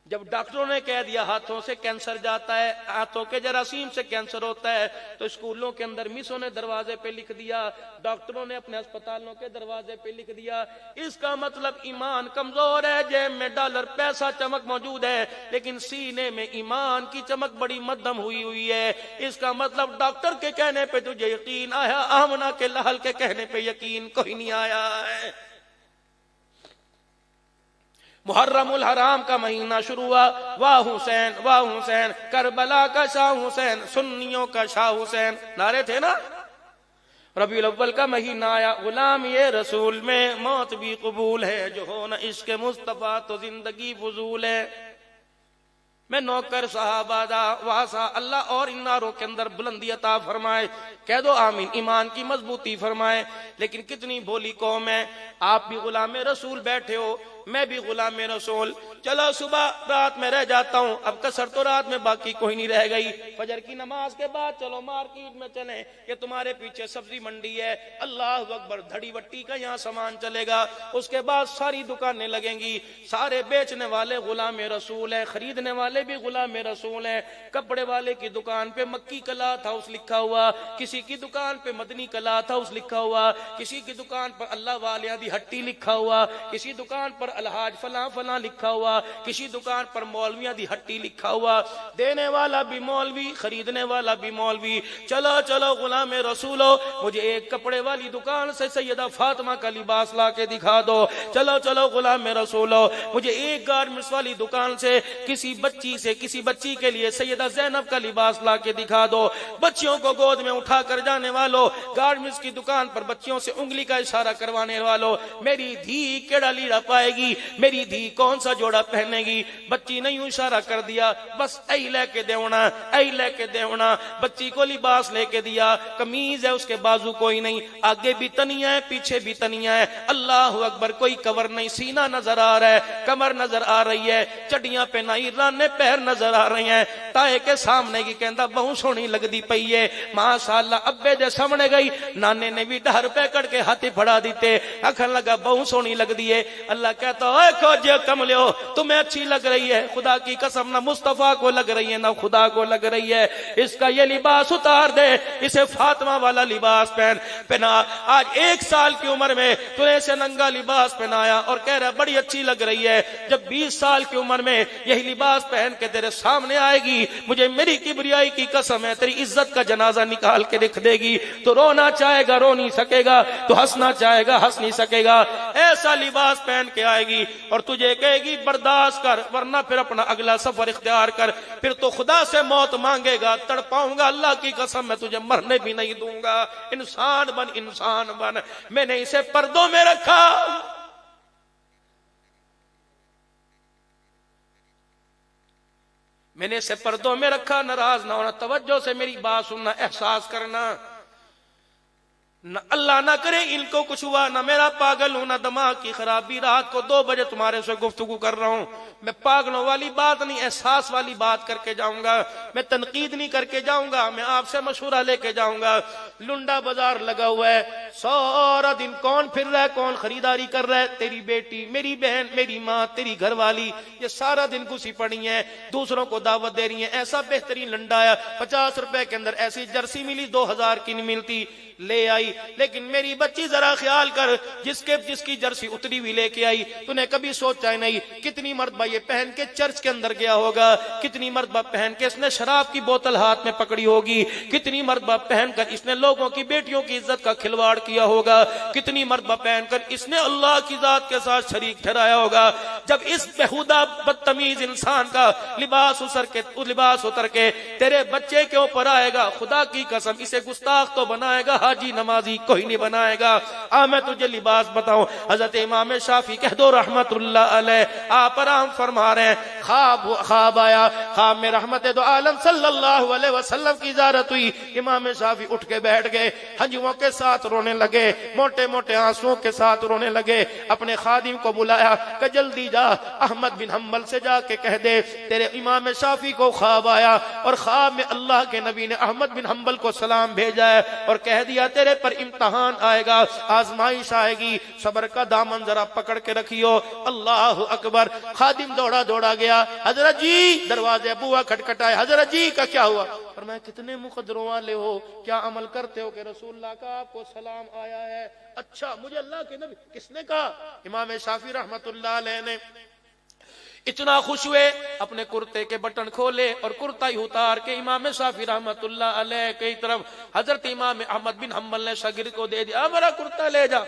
جب ڈاکٹروں نے کہہ دیا ہاتھوں سے کینسر جاتا ہے، ہاتھوں کے جراثیم سے کینسر ہوتا ہے، تو اسکولوں کے اندر مسوں نے دروازے پہ لکھ دیا، ڈاکٹروں نے اپنے اسپتالوں کے دروازے پہ لکھ دیا، اس کا مطلب ایمان کمزور ہے، جیب میں ڈالر پیسہ چمک موجود ہے لیکن سینے میں ایمان کی چمک بڑی مدھم ہوئی ہے۔ اس کا مطلب ڈاکٹر کے کہنے پہ تجھے یقین آیا، آمنہ کے لحل کے کہنے پہ یقین کوئی نہیں آیا ہے۔ محرم الحرام کا مہینہ شروع ہوا، واہ حسین واہ حسین، کربلا کا شاہ حسین، سنیوں کا شاہ حسین، نعرے تھے نا۔ ربیع الاول کا مہینہ آیا، غلام یہ رسول میں موت بھی قبول ہے، جو ہو نہ عشق مصطفیٰ تو زندگی فضول ہے۔ میں نوکر صحابہ دا واسا، اللہ اور ان ناروں کے اندر بلندی عطا فرمائے، کہہ دو آمین، ایمان کی مضبوطی فرمائے۔ لیکن کتنی بھولی قوم ہے، آپ بھی غلام رسول بیٹھے ہو، میں بھی غلام رسول، چلو صبح رات میں رہ جاتا ہوں، اب کسر تو رات میں باقی کوئی نہیں رہ گئی، فجر کی نماز کے بعد چلو مارکیٹ میں چلیں، کہ تمہارے پیچھے سبزی منڈی ہے، اللہ اکبر، دھڑی وٹی کا یہاں سامان چلے گا، اس کے بعد ساری دکانیں لگیں گی، سارے بیچنے والے غلام رسول ہیں، خریدنے والے بھی غلام رسول ہیں۔ کپڑے والے کی دکان پہ مکی کلاتھ ہاؤس لکھا ہوا، کسی کی دکان پہ مدنی کلاتھ ہاؤس لکھا ہوا، کسی کی دکان پر اللہ والیاں دی ہٹی لکھا ہوا، کسی دکان پر الحاج فلاں فلاں لکھا ہوا، کسی دکان پر مولویاں دی ہٹی لکھا ہوا، دینے والا بھی مولوی، خریدنے والا بھی مولوی۔ چلو چلو غلام رسولو، مجھے ایک کپڑے والی دکان سے سیدہ فاطمہ کا لباس لا کے دکھا دو، چلو چلو غلام رسولو، مجھے ایک گارمنٹس والی دکان سے کسی بچی کے لیے سیدہ زینب کا لباس لا کے دکھا دو، بچیوں کو گود میں اٹھا کر جانے والوں، گارمنٹس کی دکان پر بچیوں سے انگلی کا اشارہ کروانے والوں، میری دھی کیڑا لیڑا پائے گی، میری دھی کون سا جوڑا پہنے گی؟ بچی نے یوں اشارہ کر دیا، بس اے لے کے دیونا، اے لے کے دیونا، بچی کو لباس لے کے دیا، قمیض ہے اس کے بازو کوئی نہیں، آگے بھی تنیا ہے پیچھے بھی تنیا ہے، اللہ اکبر، کوئی کور نہیں، سینہ نظر آ رہا ہے، کمر نظر آ رہی ہے، چڑیاں پہ نہیں، رانے پیر نظر آ رہی ہیں، تائے کے سامنے کی کہندا بہت سونی لگ دی پئی ہے، ماشاءاللہ، ابے دے سامنے گئی، نانے نے بھی ڈھر پہ کڑ کے ہاتھ پھڑا دیتے، آکھن لگا بہت سونی لگ دی ہے۔ اللہ کہتا ہے کھوجے کملیو، تمہیں اچھی لگ رہی ہے، خدا کی قسم نہ مصطفیٰ کو لگ رہی ہے نہ خدا کو لگ رہی ہے، اس کا یہ لباس اتار دے، اسے فاطمہ والا لباس پہنا۔ آج 1 سال کی عمر میں تمہیں سے ننگا لباس پہنایا اور کہہ رہا بڑی اچھی لگ رہی ہے، جب 20 سال کی عمر میں یہی لباس پہن کے تیرے سامنے آئے گی، مجھے میری کبریائی کی قسم ہے، تیری عزت کا جنازہ نکال کے رکھ دے گی، تو رونا چاہے گا رو نہیں سکے گا، تو ہنسنا چاہے گا ہنس نہیں سکے گا، ایسا لباس پہن کے آئے گی اور تجھے کہے گی برداشت کر، ورنہ پھر اپنا اگلا سفر اختیار کر، پھر تو خدا سے موت مانگے گا، تڑپاؤں گا، اللہ کی قسم میں تجھے مرنے بھی نہیں دوں گا، انسان بن انسان بن، میں نے اسے پردوں میں رکھا۔ میں نے اسے پردوں میں رکھا، ناراض نہ ہونا، توجہ سے میری بات سننا، احساس کرنا۔ نہ اللہ نہ کرے ان کو کچھ ہوا، نہ میرا پاگل ہوں، نہ دماغ کی خرابی، رات کو 2 بجے تمہارے سے گفتگو کر رہا ہوں، میں پاگلوں والی بات نہیں، احساس والی بات کر کے جاؤں گا، میں تنقید نہیں کر کے جاؤں گا، میں آپ سے مشورہ لے کے جاؤں گا۔ لنڈا بازار لگا ہوا ہے، سارا دن کون پھر رہا ہے، کون خریداری کر رہا ہے، تیری بیٹی، میری بہن، میری ماں، تیری گھر والی، یہ سارا دن گھسی پڑی ہیں، دوسروں کو دعوت دے رہی ہیں، ایسا بہترین لنڈا ہے، 50 روپے کے اندر ایسی جرسی ملی 2000 کی نہیں ملتی، لے آئی۔ لیکن میری بچی ذرا خیال کر، جس کی جرسی اتری ہوئی لے کے آئی، تو نے کبھی سوچا ہی نہیں کتنی مرتبہ یہ پہن کے چرچ کے اندر گیا ہوگا، کتنی مرتبہ پہن کے اس نے شراب کی بوتل ہاتھ میں پکڑی ہوگی، کتنی مرتبہ پہن کر اس نے لوگوں کی بیٹیوں کی عزت کا کھلواڑ کیا ہوگا، کتنی مرتبہ پہن کر اس نے اللہ کی ذات کے ساتھ شریک ٹھہرایا ہوگا۔ جب اس بےہودہ بدتمیز انسان کا لباس اتر کے تیرے بچے کے اوپر آئے گا، خدا کی قسم اسے گستاخ تو بنائے گا، حاجی نمازی کوئی نہیں بنائے گا۔ میں تجھے لباس بتاؤں، حضرت امام شافعی کہہ دو رحمت اللہ علیہ، آپ آرام فرما رہے ہیں، خواب آیا، خواب میں رحمت دو عالم صلی اللہ علیہ وسلم کی زیارت ہوئی۔ امام شافعی اٹھ کے بیٹھ گئے، ہنجوؤں کے ساتھ رونے لگے، موٹے موٹے آنسوؤں کے ساتھ رونے لگے، اپنے خادم کو بلایا کہ جلدی جا احمد بن حنبل سے جا کے کہہ دے تیرے امام شافعی کو خواب آیا، اور خواب میں اللہ کے نبی نے احمد بن حنبل کو سلام بھیجا ہے اور کہہ دیا تیرے پر امتحان آئے گا، آزمائش آئے گی، صبر کا دامن ذرا پکڑ کے رکھیو۔ اللہ اکبر۔ خادم دوڑا گیا، حضرت جی، دروازے بوا کھٹکھٹائے، حضرت جی کا کیا ہوا؟ فرمایا کتنے مقدروں والے ہو، کیا عمل کرتے ہو کہ رسول اللہ کا آپ کو سلام آیا ہے؟ اچھا، مجھے اللہ کے نبی کس نے کہا؟ امام شافعی رحمت اللہ علیہ نے اتنا خوش ہوئے، اپنے کرتے کے بٹن کھولے اور کرتا ہی اتار کے امام شافعی رحمت اللہ علیہ کی طرف حضرت امام احمد بن حنبل نے شاگرد کو دے دیا، میرا کرتا لے جا،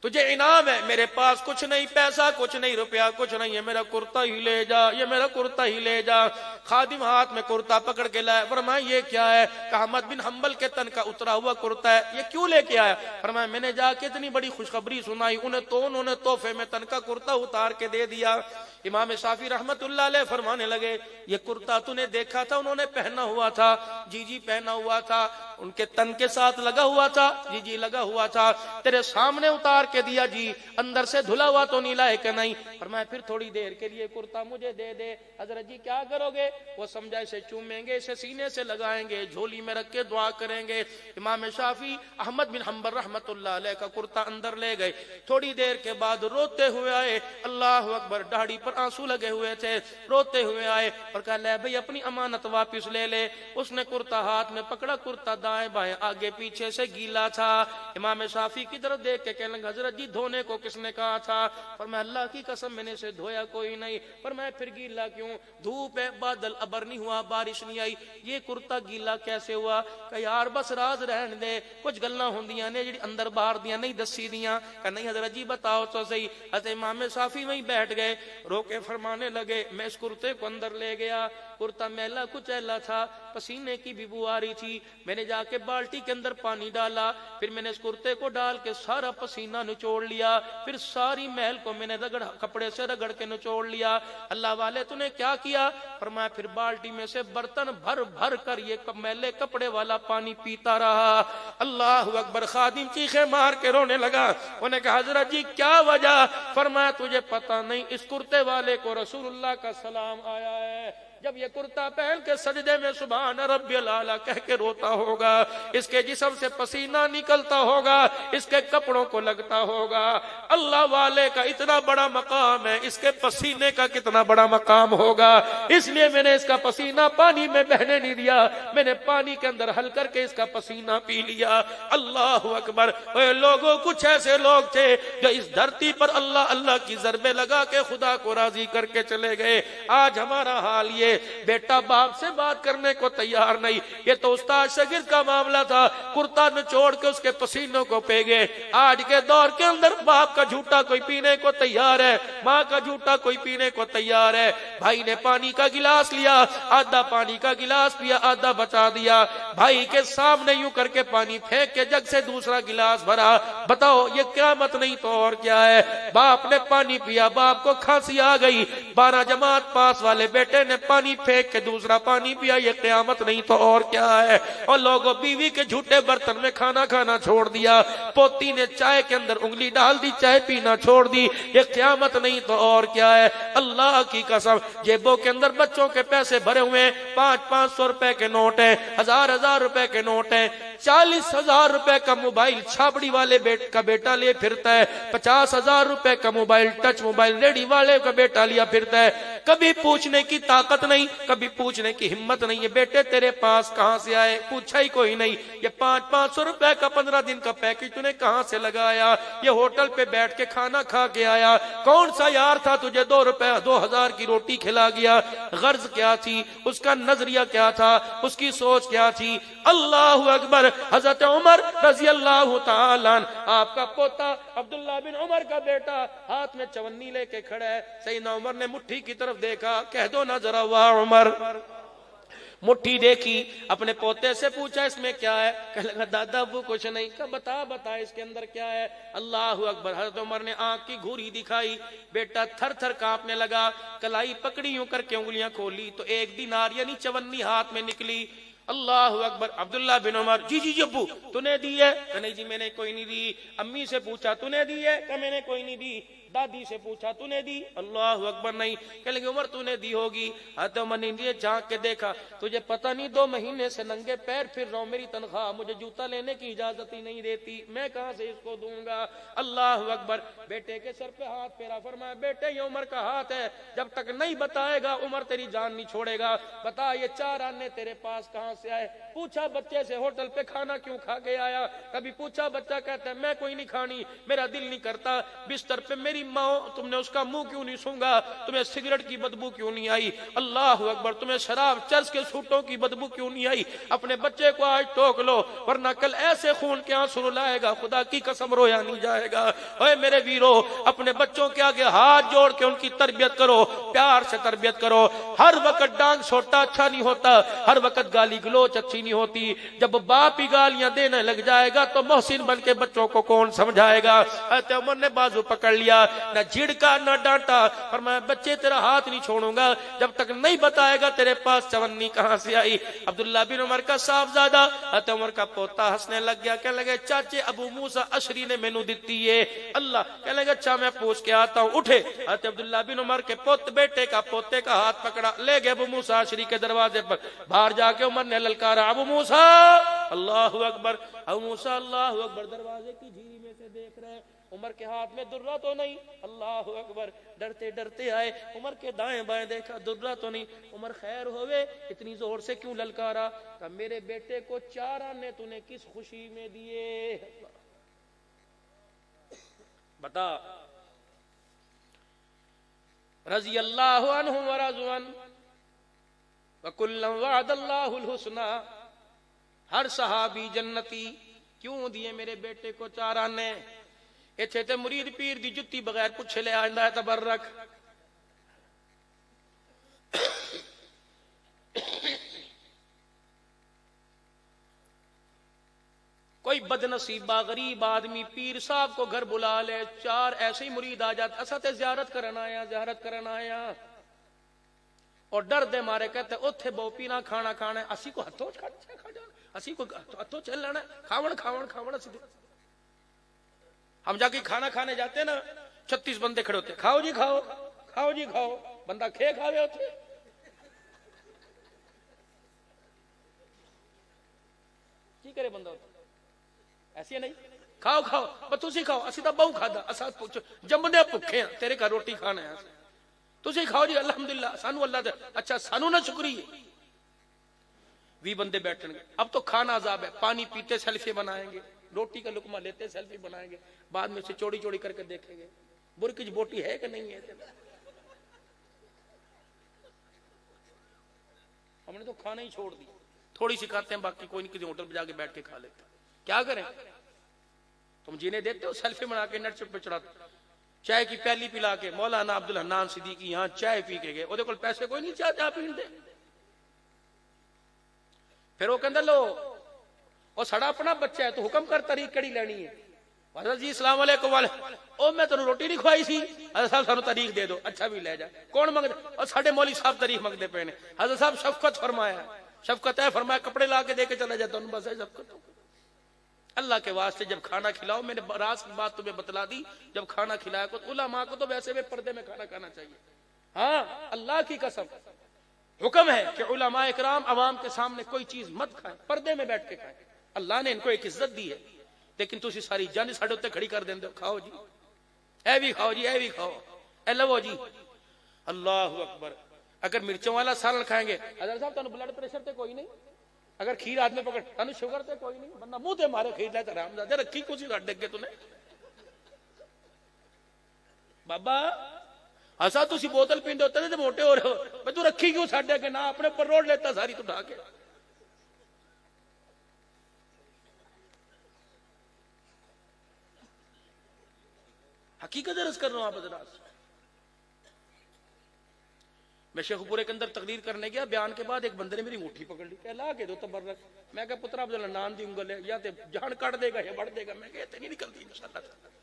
تجھے انعام ہے، میرے پاس کچھ نہیں، پیسہ کچھ نہیں، روپیہ کچھ نہیں ہے، میرا کرتا ہی لے جا، یہ میرا کرتا ہی لے جا۔ خادم ہاتھ میں کرتا پکڑ کے لائے، فرمایا یہ کیا ہے؟ کہ احمد بن حنبل کے تن کا اترا ہوا کرتا ہے، یہ کیوں لے کے آیا؟ فرمایا میں نے جا کے اتنی بڑی خوشخبری سنائی، انہوں نے تحفے میں تن کا کرتا اتار کے دے دیا۔ امام شافعی رحمت اللہ علیہ فرمانے لگے، یہ کرتا تو نے دیکھا تھا انہوں نے پہنا ہوا تھا؟ جی جی پہنا ہوا تھا۔ ان کے تن کے ساتھ لگا ہوا تھا؟ جی جی لگا ہوا تھا۔ تیرے سامنے اتار کے دیا؟ جی۔ اندر سے دھلا ہوا تو نہیں لائے کہ نہیں؟ فرمایا پھر تھوڑی دیر کے لیے کرتا مجھے دے دے۔ حضرت جی کیا کرو گے؟ وہ سمجھا اسے چومیں گے، اسے سینے سے لگائیں گے، جھولی میں رکھ کے دعا کریں گے۔ امام شافعی احمد بن حنبل رحمت اللہ علیہ کا کرتا اندر لے گئے، تھوڑی دیر کے بعد روتے ہوئے آئے، اللہ اکبر، داڑھی پر آنسو لگے ہوئے تھے، روتے ہوئے آئے اور کہا لے بھئی اپنی امانت واپس لے لے۔ اس نے کرتا ہاتھ میں پکڑا، کرتا دائیں بائیں آگے پیچھے سے گیلا تھا۔ امام شافعی کی طرف دیکھ کے کہنے لگا حضرت جی دھونے کو کس نے کہا تھا؟ فرمایا اللہ کی قسم میں نے اسے دھویا کوئی نہیں۔ فرمایا پھر گیلا کیوں؟ دھوپ ہے، بادل ابر نہیں ہوا، بارش نہیں آئی، یہ کرتا گیلا کیسے ہوا؟ کہ یار بس راز رہن دے، کچھ گلاں ہوندیاں نے جڑی اندر باہر دیاں نہیں دسی دیاں۔ کہ نہیں حضرت جی بتاؤ تو صحیح۔ حضرت امام شافعی وہیں بیٹھ گئے، رو کے فرمانے لگے میں اس کرتے کو اندر لے گیا، کرتا میلا کچیلا تھا، پسینے کی بھی بو آ رہی تھی، میں نے جا کے بالٹی کے اندر پانی ڈالا، پھر میں نے اس کرتے کو ڈال کے سارا پسینہ نچوڑ لیا، پھر ساری محل کو میں نے کپڑے سے رگڑ کے نچوڑ لیا۔ اللہ والے تو نے کیا کیا؟ فرمایا پھر بالٹی میں سے برتن بھر بھر کر یہ میلے کپڑے والا پانی پیتا رہا۔ اللہ اکبر۔ خادم چیخے مار کے رونے لگا، انہوں نے کہا حضرت جی کیا وجہ؟ فرمایا تجھے پتہ نہیں اس کرتے والے کو رسول اللہ کا سلام آیا ہے، جب یہ کرتا پہن کے سجدے میں سبحان ربی الاعلیٰ کہہ کے روتا ہوگا، اس کے جسم سے پسینہ نکلتا ہوگا، اس کے کپڑوں کو لگتا ہوگا۔ اللہ والے کا اتنا بڑا مقام ہے، اس کے پسینے کا کتنا بڑا مقام ہوگا، اس لیے میں نے اس کا پسینہ پانی میں بہنے نہیں دیا، میں نے پانی کے اندر حل کر کے اس کا پسینہ پی لیا۔ اللہ اکبر۔ اے لوگوں، کچھ ایسے لوگ تھے جو اس دھرتی پر اللہ اللہ کی ضربے لگا کے خدا کو راضی کر کے چلے گئے۔ آج ہمارا حال یہ، بیٹا باپ سے بات کرنے کو تیار نہیں، یہ تو استاد شاگرد کا معاملہ تھا، کرتا نچوڑ کے اس کے پسینوں کو پی گئے۔ آج کے دور کے اندر باپ کا جھوٹا کوئی پینے کو تیار ہے، ماں کا جھوٹا کوئی پینے کو تیار ہے۔ بھائی نے پانی کا گلاس لیا، آدھا پانی کا گلاس پیا، آدھا بچا دیا، بھائی کے سامنے یوں کر کے پانی پھینک کے جگ سے دوسرا گلاس بھرا۔ بتاؤ یہ قیامت نہیں تو اور کیا ہے؟ باپ نے پانی پیا، باپ کو کھانسی آ گئی، 12 جماعت پاس والے بیٹے نے پانی پانی پھینک کے دوسرا پانی پیا، یہ قیامت نہیں تو اور کیا ہے؟ اور لوگوں بیوی کے جھوٹے برتن میں کھانا کھانا چھوڑ دیا، پوتی نے چائے کے اندر انگلی ڈال دی، چائے پینا چھوڑ دی، یہ قیامت نہیں تو اور کیا ہے؟ اللہ کی قسم جیبوں کے اندر بچوں کے پیسے بھرے ہوئے ہیں، 500 روپے کے نوٹ ہیں، 1000 روپے کے نوٹ ہیں، 40,000 روپے کا موبائل چھاپڑی والے کا بیٹا لے پھرتا ہے، 50,000 روپے کا موبائل ٹچ موبائل ریڈی والے کا بیٹا لیا پھرتا ہے، کبھی پوچھنے کی طاقت نہیں، کبھی پوچھنے کی ہمت نہیں، یہ بیٹے تیرے پاس کہاں سے آئے؟ پوچھا ہی کوئی نہیں، یہ 500 روپے کا 15 دن کا پیکج تو نے کہاں سے لگایا؟ یہ ہوٹل پہ بیٹھ کے کھانا کھا کے آیا، کون سا یار تھا تجھے 2,000 کی روٹی کھلا گیا؟ غرض کیا تھی اس کا؟ نظریہ کیا تھا اس کی؟ سوچ کیا تھی؟ اللہ اکبر! حضرت عمر رضی اللہ تعالیٰ عنہ، آپ کا پوتا عبداللہ بن عمر کا بیٹا ہاتھ میں چونی لے کے کھڑا ہے، سیدنا عمر نے مٹھی کی طرف دیکھا، کہہ دو نا ذرا واہ عمر۔ مٹھی دیکھی، اپنے پوتے سے پوچھا اس میں کیا ہے؟ کہنے لگا دادا وہ کچھ نہیں۔ کہا بتا اس کے اندر کیا ہے؟ اللہ اکبر! حضرت عمر نے آنکھ کی گھوری دکھائی، بیٹا تھر تھر کانپنے لگا، کلائی پکڑی یوں کر کے انگلیاں کھولی تو 1 دینار یعنی 54 ہاتھ میں نکلی۔ اللہ اکبر! عبداللہ بن عمر، جی ابو تو نے دی ہے؟ کہ نہیں جی میں نے کوئی نہیں دی۔ امی سے پوچھا تو نے دی ہے؟ کہ میں نے کوئی نہیں دی۔ دادی سے پوچھا تو نے دی؟ اللہ اکبر! نہیں۔ کہ لگے عمر تو نے دی ہوگی۔ حضرت عمر نے دیے، جھانک کے دیکھا، تجھے پتہ نہیں 2 مہینے سے ننگے پیر پھر رہا ہوں، میری تنخواہ مجھے جوتا لینے کی اجازت ہی نہیں دیتی، میں کہاں سے اس کو دوں گا؟ اللہ اکبر! بیٹے کے سر پہ ہاتھ پھیرا، فرمایا بیٹے یہ عمر کا ہاتھ ہے، جب تک نہیں بتائے گا عمر تیری جان نہیں چھوڑے گا، بتا یہ 4 آنے تیرے پاس کہاں سے آئے؟ پوچھا بچے سے ہوٹل پہ کھانا کیوں کھا کے آیا؟ کبھی پوچھا بچہ کہتا ہے میں کوئی نہیں کھانی، میرا دل نہیں کرتا۔ بستر پہ میری ماں، تم نے اس کا منہ کیوں نہیں سونگا؟ تمہیں سگریٹ کی بدبو کیوں نہیں آئی؟ اللہ اکبر! تمہیں شراب چرس کے سوٹوں کی بدبو کیوں نہیں آئی؟ اپنے بچے کو آج ٹوک لو، ورنہ کل ایسے خون کے آنسو لائے گا خدا کی قسم رویا نہیں جائے گا۔ اے میرے ویرو، اپنے بچوں کے آگے ہاتھ جوڑ کے ان کی تربیت کرو، پیار سے تربیت کرو۔ ہر وقت ڈانگ چھوٹا اچھا نہیں ہوتا، ہر وقت گالی گلوچ اچھی نہیں ہوتی۔ جب باپ ہی گالیاں دینے لگ جائے گا تو محسن بن کے بچوں کو کون سمجھائے گا؟ حضرت عمر نے بازو پکڑ لیا، نہ جھڑکا نہ ڈانٹا، فرمایا بچے تیرا ہاتھ نہیں چھوڑوں گا جب تک نہیں بتائے گا تیرے پاس چونی کہاں سے آئی۔ عبداللہ بن عمر کا صاحبزادہ حضرت عمر کا پوتا ہنسنے لگ گیا، کہنے لگے چاچے ابو موسیٰ اشری نے مینوں دتی ہے اللہ۔ کہنے لگے اچھا میں پوچھ کے آتا ہوں، اٹھے۔ حضرت عبداللہ بن عمر کے بیٹے کا پوتے کا ہاتھ پکڑا، لے گئے ابو موسیٰ اشری کے دروازے پر۔ باہر جا کے عمر نے للکارا ابو موسیٰ، اللہ اکبر! ابو موسیٰ اللہ اکبر دروازے کی جھیری میں سے دیکھ رہے ہیں، عمر کے ہاتھ میں درہ تو نہیں، اللہ اکبر! ڈرتے ڈرتے آئے، عمر کے دائیں بائیں دیکھا، درہ تو نہیں۔ عمر خیر ہوئے، اتنی زور سے کیوں للکارا؟ کہ میرے بیٹے کو 4 آنے تو نے کس خوشی میں دیے؟ بتا۔ رضی اللہ عنہ ورضوا عنہ وکلا وعد اللہ الحسنى، ہر صحابی جنتی۔ کیوں دیے میرے بیٹے کو 4 آنے؟ ایتھے تے مرید پیر دی جتی بغیر پوچھے لے آندا ہے تبرک۔ کوئی بد نصیبہ غریب آدمی پیر صاحب کو گھر بلا لے، 4 ایسے ہی مرید آ جاتے، اسا تے زیارت کرنا آیا، اور ڈر دے مارے کہتے اوتھے بو پینا کھانا کھانا ہے، اسی کو ہتھوں کھا جانا، اسی کو ہتھوں چل لینا ہے، کھاون اسی دے۔ ہم جا کے کھانا کھانے جاتے نا، 36 بندے کھڑے ہوتے، کھاؤ جی کھاؤ، بندہ کھاوے ہوتے۔ کی کرے بندہ ہوتا ایسے نہیں، کھاؤ بس تسی کھاؤ، اسی تا بہو کھادا، اسا پوچھو جمدے بھکھے ہیں، تیرے کا روٹی کھانا ہے، تسی کھاؤ جی الحمدللہ، سانو اللہ دے، اچھا سانو نہ شکری ہے۔ 20 بندے بیٹھیں گے، اب تو کھانا عذاب ہے، پانی پیتے سیلفی بنائیں گے، روٹی کا لقمہ لیتے سیلفی بنائیں گے، بعد میں سے چوڑی کر کے دیکھیں گے برکج بوٹی ہے کہ نہیں ہے۔ ہم نے تو کھانا ہی چھوڑ دی، تھوڑی سی کھاتے ہیں، باقی کوئی نہیں، کسی ہوٹل پہ جا کے بیٹھ کے کھا لیتے۔ کیا کریں؟ تم جینے دیتے ہو سیلفی بنا کے نیٹ پہ چڑھاتے، چائے کی پیالی پلا کے مولانا عبدالحنان صدیقی یہاں چائے پی کے گئے، وہ دیکھو پیسے کوئی نہیں چاہ پین دے، پھر وہ کہندہ لو وہ سڑا اپنا بچہ ہے تو حکم کر طریق کڑی لینی ہے، حضرت جی السلام علیکم او میں تینوں روٹی نہیں کھوائی سی. حضرت صاحب سانو تاریخ دے دو. اچھا بھی لے جا. کون منگدے؟ اور ساڈے مولوی صاحب تاریخ منگدے پے نے. حضرت صاحب شفقت فرمایا, شفقت ہے فرمایا کپڑے لا کے دے کے چلا جاتا ہوں, بس ہے شفقت. اللہ کے واسطے جب کھانا کھلاؤ, میں نے راز کی بات تمہیں بتلا دی, جب کھانا کھلایا کو علماء کو تو ویسے بھی پردے میں کھانا کھانا چاہیے. ہاں اللہ کی قسم حکم ہے کہ علماء اکرام عوام کے سامنے کوئی چیز مت کھائیں, پردے میں بیٹھ کے کھائیں. اللہ نے ان کو ایک عزت دی ہے, لیکن تسی ساری جان ساڈے اوتے کھڑی کر دیندے ہو. کھاؤ جی, اے بھی کھاؤ جی, اے بھی کھاؤ, اے لو جی. اللہ اکبر. اگر مرچوں والا سالن کھائیں گے, حضرت صاحب تانوں بلڈ پریشر تے کوئی نہیں, اگر کھیر ہاتھ میں پکڑ تانوں شوگر تے کوئی نہیں, بندہ منہ تے مارے کھیر لے تے آرام دے رکھی کچھ رڈ کے تو نے بابا اسا تسی بوتل پیندے ہوتے تے موٹے ہو رہے ہو, میں تو رکھی کیوں ساڈے کے نا اپنے پر روڈ لیتا ساری تو ڈھا کے. حقیقت عرض کر رہا ہوں آپ حضرات. میں شیخ پورے کے اندر تقریر کرنے گیا, بیان کے بعد ایک بندے نے میری مٹھی پکڑ لی, کہ لا کے دو تبرک. میں کہا پتر عبداللہ نان دی انگل ہے, یا تے جان کٹ دے گا یا بڑھ دے گا. میں کہا تے نہیں نکلتی انشاءاللہ.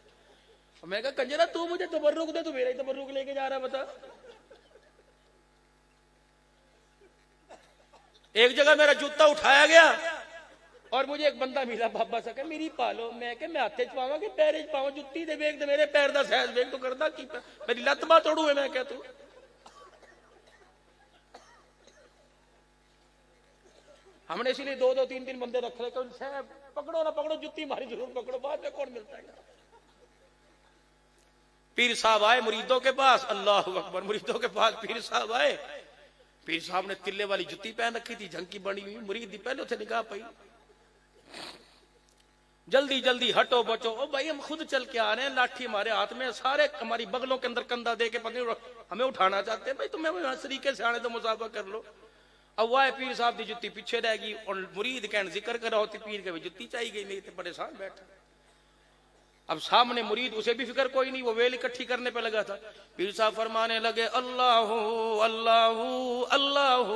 میں کہا کنجرا تو مجھے تبرک دے, تو میرا ہی تبرک لے کے جا رہا ہے, بتا. ایک جگہ میرا جوتا اٹھایا گیا اور مجھے ایک بندہ ملا بابا سا کہ میری پالو. میں کہ میں ہاتھے چ پاواں کہ پیرے چ پاواں, جُتی دے ویکھ تے میرے پیر دا سائز ویکھ تو کردا کی میری لت باں توڑو ہے. میں کہ تو ہم نے اسی لیے دو دو تین تین بندے رکھ لے کہ پکڑو نہ پکڑو جُتی ماری ضرور پکڑو, بعد میں کون ملتا ہے. پیر صاحب آئے مریدوں کے پاس, اللہ اکبر, مریدوں کے پاس پیر صاحب آئے. پیر صاحب نے تلے والی جُتی پہن رکھی تھی, جھنکی بنی ہوئی, مرید دی پہلے اتنے نگاہ پئی. جلدی جلدی ہٹو بچو. او بھائی ہم خود چل کے آ رہے ہیں, لاٹھی ہمارے ہاتھ میں, سارے ہماری بغلوں کے اندر کندھا دے کے ہمیں اٹھانا چاہتے ہیں. بھائی تمہیں اس طریقے سے آنے تو مسافہ کر لو. اب وہ پیر صاحب دی جُتی پیچھے رہ گئی, اور مرید کہن ذکر کر رہا ہوتی, پیر کے بھی جُتی چاہیے گئی, نہیں تو پریشان بیٹھا. اب سامنے مرید, اسے بھی فکر کوئی نہیں, وہ ویل اکٹھی کرنے پہ لگا تھا. پیر صاحب فرمانے لگے اللہ اللہ اللہ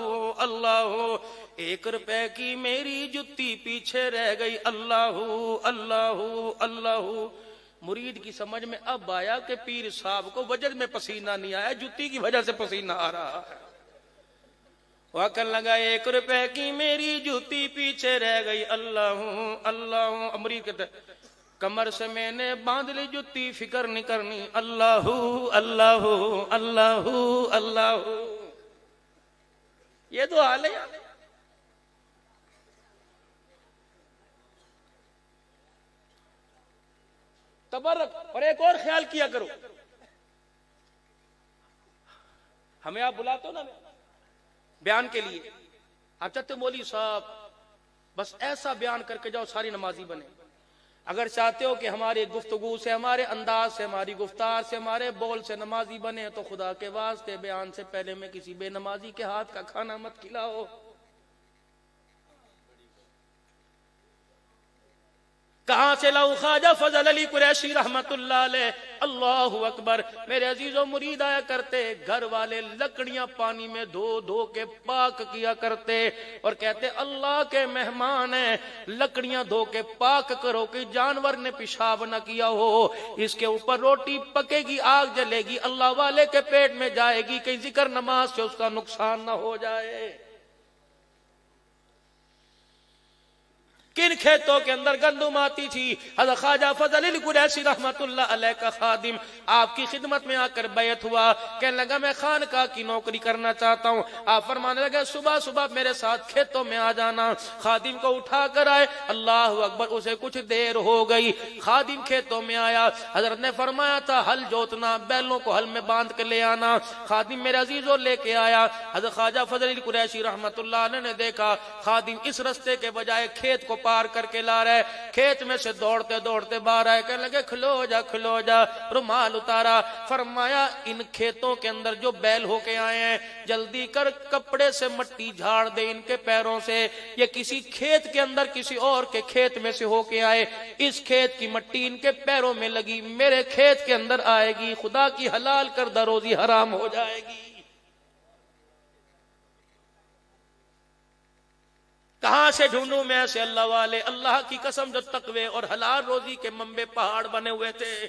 اللہ, 1 روپے کی میری جُتی پیچھے رہ گئی, اللہ اللہ اللہ. مرید کی سمجھ میں اب آیا کہ پیر صاحب کو وجد میں پسینہ نہیں آیا, جُتی کی وجہ سے پسینہ آ رہا ہے. وہ کہنے لگا 1 روپے کی میری جُتی پیچھے رہ گئی, اللہ اللہ. مرید کہتے کمر سے میں نے باندھ لی جُتی, فکر نہیں کرنی, اللہ اللہ اللہ اللہ. یہ تو حال ہے. تبرک. اور ایک اور خیال کیا کرو, ہمیں آپ بلاتے ہو نا بیان کے لیے, آپ چاہتے مولوی صاحب بس ایسا بیان کر کے جاؤ ساری نمازی بنے. اگر چاہتے ہو کہ ہماری گفتگو سے, ہمارے انداز سے, ہماری گفتار سے, ہمارے بول سے نمازی بنے, تو خدا کے واسطے بیان سے پہلے میں کسی بے نمازی کے ہاتھ کا کھانا مت کھلاؤ. کہاں سے لاؤں؟ خواجہ فضل علی قریشی رحمت اللہ علیہ. اللہ اکبر. میرے عزیزوں مرید آیا کرتے, گھر والے لکڑیاں پانی میں دھو دھو کے پاک کیا کرتے, اور کہتے اللہ کے مہمان ہیں, لکڑیاں دھو کے پاک کرو کہ جانور نے پیشاب نہ کیا ہو. اس کے اوپر روٹی پکے گی, آگ جلے گی, اللہ والے کے پیٹ میں جائے گی, کہیں ذکر نماز سے اس کا نقصان نہ ہو جائے. کن کھیتوں کے اندر گندم آتی تھی, حضرت خواجہ فضل علی قریشی رحمت اللہ علیہ کا خادم آپ کی خدمت میں آ کر بیعت ہوا. کہنے لگا میں خانقاہ کی نوکری کرنا چاہتا ہوں. آپ فرمانے لگے صبح صبح میرے ساتھ کھیتوں میں آ جانا. خادم کو اٹھا کر آئے, اللہ اکبر. اسے کچھ دیر ہو گئی, خادم کھیتوں میں آیا. حضرت نے فرمایا تھا ہل جوتنا, بیلوں کو ہل میں باندھ کے لے آنا. خادم میرے عزیزوں لے کے آیا. حضرت خواجہ فضل علی قریشی رحمت اللہ علیہ نے دیکھا خادم اس رستے کے بجائے کھیت کو پار کر کے لا رہے, کھیت میں سے دوڑتے دوڑتے باہر آئے. کہنے لگے کھلو جا کھلو جا. رومال اتارا. فرمایا ان کھیتوں کے اندر جو بیل ہو کے آئے ہیں جلدی کر کپڑے سے مٹی جھاڑ دے ان کے پیروں سے. یہ کسی کھیت کے اندر کسی اور کے کھیت میں سے ہو کے آئے, اس کھیت کی مٹی ان کے پیروں میں لگی, میرے کھیت کے اندر آئے گی, خدا کی حلال کردہ روزی حرام ہو جائے گی. کہاں سے ڈھونڈوں میں ایسے اللہ والے؟ اللہ کی قسم جو تقوی اور حلال روزی کے منبع پہاڑ بنے ہوئے تھے.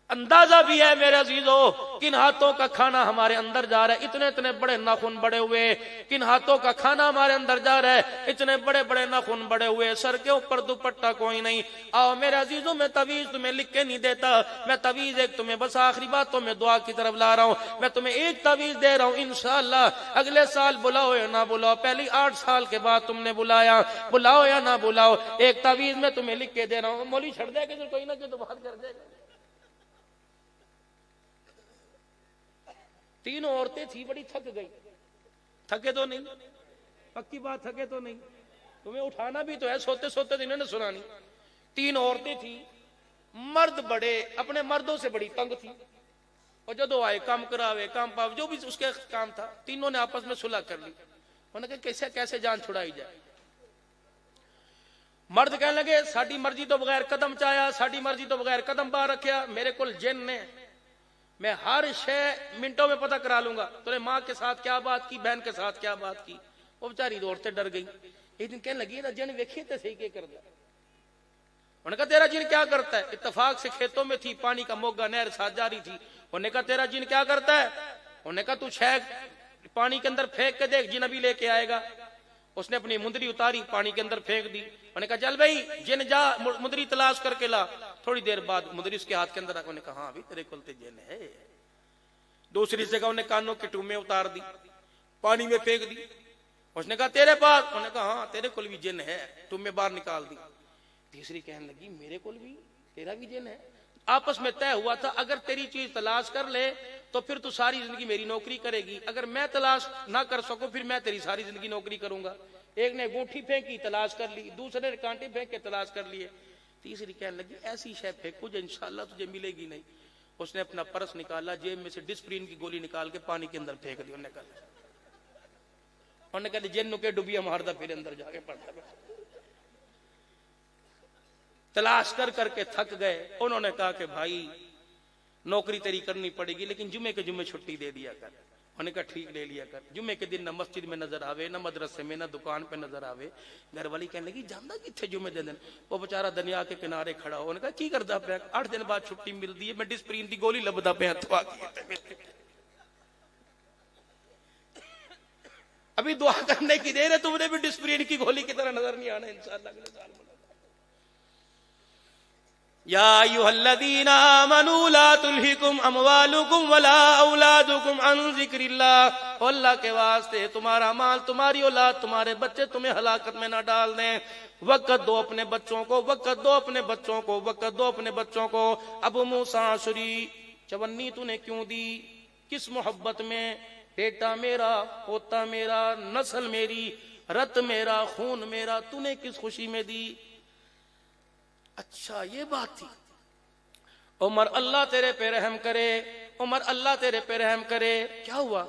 اندازہ بھی ہے میرے عزیزو کن ہاتھوں کا کھانا ہمارے اندر جا رہا ہے. اتنے اتنے بڑے ناخن بڑے ہوئے. کن ہاتھوں کا کھانا ہمارے اندر جا رہا ہے. اتنے بڑے بڑے ناخن بڑے ہوئے. سر کے اوپر دوپٹہ کوئی نہیں. آؤ میرے عزیزوں میں تعویذ تمہیں لکھ کے نہیں دیتا. میں تعویذ ایک تمہیں بس آخری باتوں میں دعا کی طرف لا رہا ہوں. میں تمہیں ایک تعویذ دے رہا ہوں. انشاءاللہ اگلے سال بلاؤ یا نہ بلاؤ, پہلی 8 سال کے بعد تم نے بلایا, بلاؤ یا نہ بلاؤ, ایک تعویذ میں تمہیں لکھ کے دے رہا ہوں. مولوی چھڑ دے کہ کوئی نہ کوئی تو بات کر دے گا. 3 عورتیں تھی, بڑی تھک گئی. تھکے تو نہیں, پکی بات تھکے تو نہیں, تمہیں اٹھانا بھی تو ہے, سوتے سوتے انہوں نے سنانی. 3 عورتیں تھی, مرد بڑے اپنے مردوں سے بڑی تنگ تھی, اور جدو آئے کام کراوے کام پاو جو بھی اس کے کام تھا, تینوں نے آپس میں صلح کر لی. انہوں نے کہا کیسے کیسے جان چھڑائی جائے. مرد کہنے لگے ساڈی مرضی تو بغیر قدم چایا, ساڈی مرضی تو بغیر قدم باہر رکھیا, میرے کول جن نے, میں ہر شے منٹوں میں پتہ کرا لوں گا. تو نے ماں کے ساتھ کیا بات کی, بہن کے ساتھ کیا بات کی. وہ بیچاری عورتیں ڈر گئی. ایک دن کہنے لگی نا جن ویکھیے تے صحیح کیا کر دیا. انہوں نے کہا تیرا جن کیا کرتا ہے؟ اتفاق سے کھیتوں میں تھی, پانی کا موگا نہر ساتھ جاری تھی. انہوں نے کہا تیرا جن کیا کرتا ہے؟ انہوں نے کہا تو شیخ پانی کے اندر پھینک کے دیکھ, جن ابھی لے کے آئے گا. اس نے اپنی مندری اتاری, پانی کے اندر پھینک دی. انہوں نے کہا چل بھائی جن جا مندری تلاش کر کے لا. تھوڑی دیر بعد مندری اس کے ہاتھ کے اندر آ. انہوں نے کہا ہاں بھی تیرے کول تے جن ہے. دوسری جگہ انہوں نے کانوں کے ٹومے اتار دی, پانی میں پھینک دی. اس نے کہا تیرے پاس؟ انہوں نے کہا ہاں تیرے کول بھی جن ہے, ٹومے باہر نکال دی. تیسری کہنے لگی میرے کول بھی, تیرا بھی جن ہے. آپس میں طے ہوا تھا اگر تیری چیز تلاش کر لے تو پھر تو ساری زندگی میری نوکری کرے گی, اگر میں تلاش نہ کر سکوں پھر میں تیری ساری زندگی نوکری کروں گا. ایک نے گونٹھی پھینکی تلاش کر لی, دوسرے نے کانٹے پھینک کے تلاش کر لیے. تیسری کہنے لگی ایسی شے پھینکو جو انشاءاللہ تجھے ملے گی نہیں. اس نے اپنا پرس نکالا, جیب میں سے ڈسپرین کی گولی نکال کے پانی کے اندر پھینک دی. انہوں نے کہا جن کے ڈبیا ماردا پھر اندر جا کے پڑتا. تلاش کر کر کے تھک گئے. انہوں نے کہا کہ بھائی نوکری تیری کرنی پڑے گی لیکن جمعے کے جمعے چھٹی دے دیا کر. انہوں نے کہا ٹھیک لے لیا کر. جمعے کے دن نہ مسجد میں نظر آوے, نہ مدرسے میں, نہ دکان پہ نظر آوے. گھر والی کہنے لگی جاندا کتھے جمعے دے دن؟ وہ بیچارہ دریا کے کنارے کھڑا ہو. انہوں نے کہا کی کردا پیا؟ 8 دن بعد چھٹی ملدی ہے, میں ڈسپرین دی گولی لبدا پیا. ابھی دعا کرنے کی دیر ہے, تم نے بھی ڈسپرین کی گولی کی طرح نظر نہیں آنا انشاءاللہ اگلے سال. یا ایھا الذین آمنوا لا تلہکم اموالکم ولا اولادکم عن ذکر اللہ. اللہ کے واسطے تمہارا مال, تمہاری اولاد, تمہارے بچے تمہیں ہلاکت میں نہ ڈال دیں. وقت دو اپنے بچوں کو, وقت دو اپنے بچوں کو, وقت دو اپنے بچوں کو. ابو موسیٰ اشعری, چونی تو نے کیوں دی؟ کس محبت میں؟ بیٹا میرا, پوتا میرا, نسل میری, رت میرا, خون میرا, تو نے کس خوشی میں دی؟ اچھا یہ بات تھی. عمر اللہ تیرے پہ رحم کرے, عمر اللہ تیرے پہ رحم کرے. کیا ہوا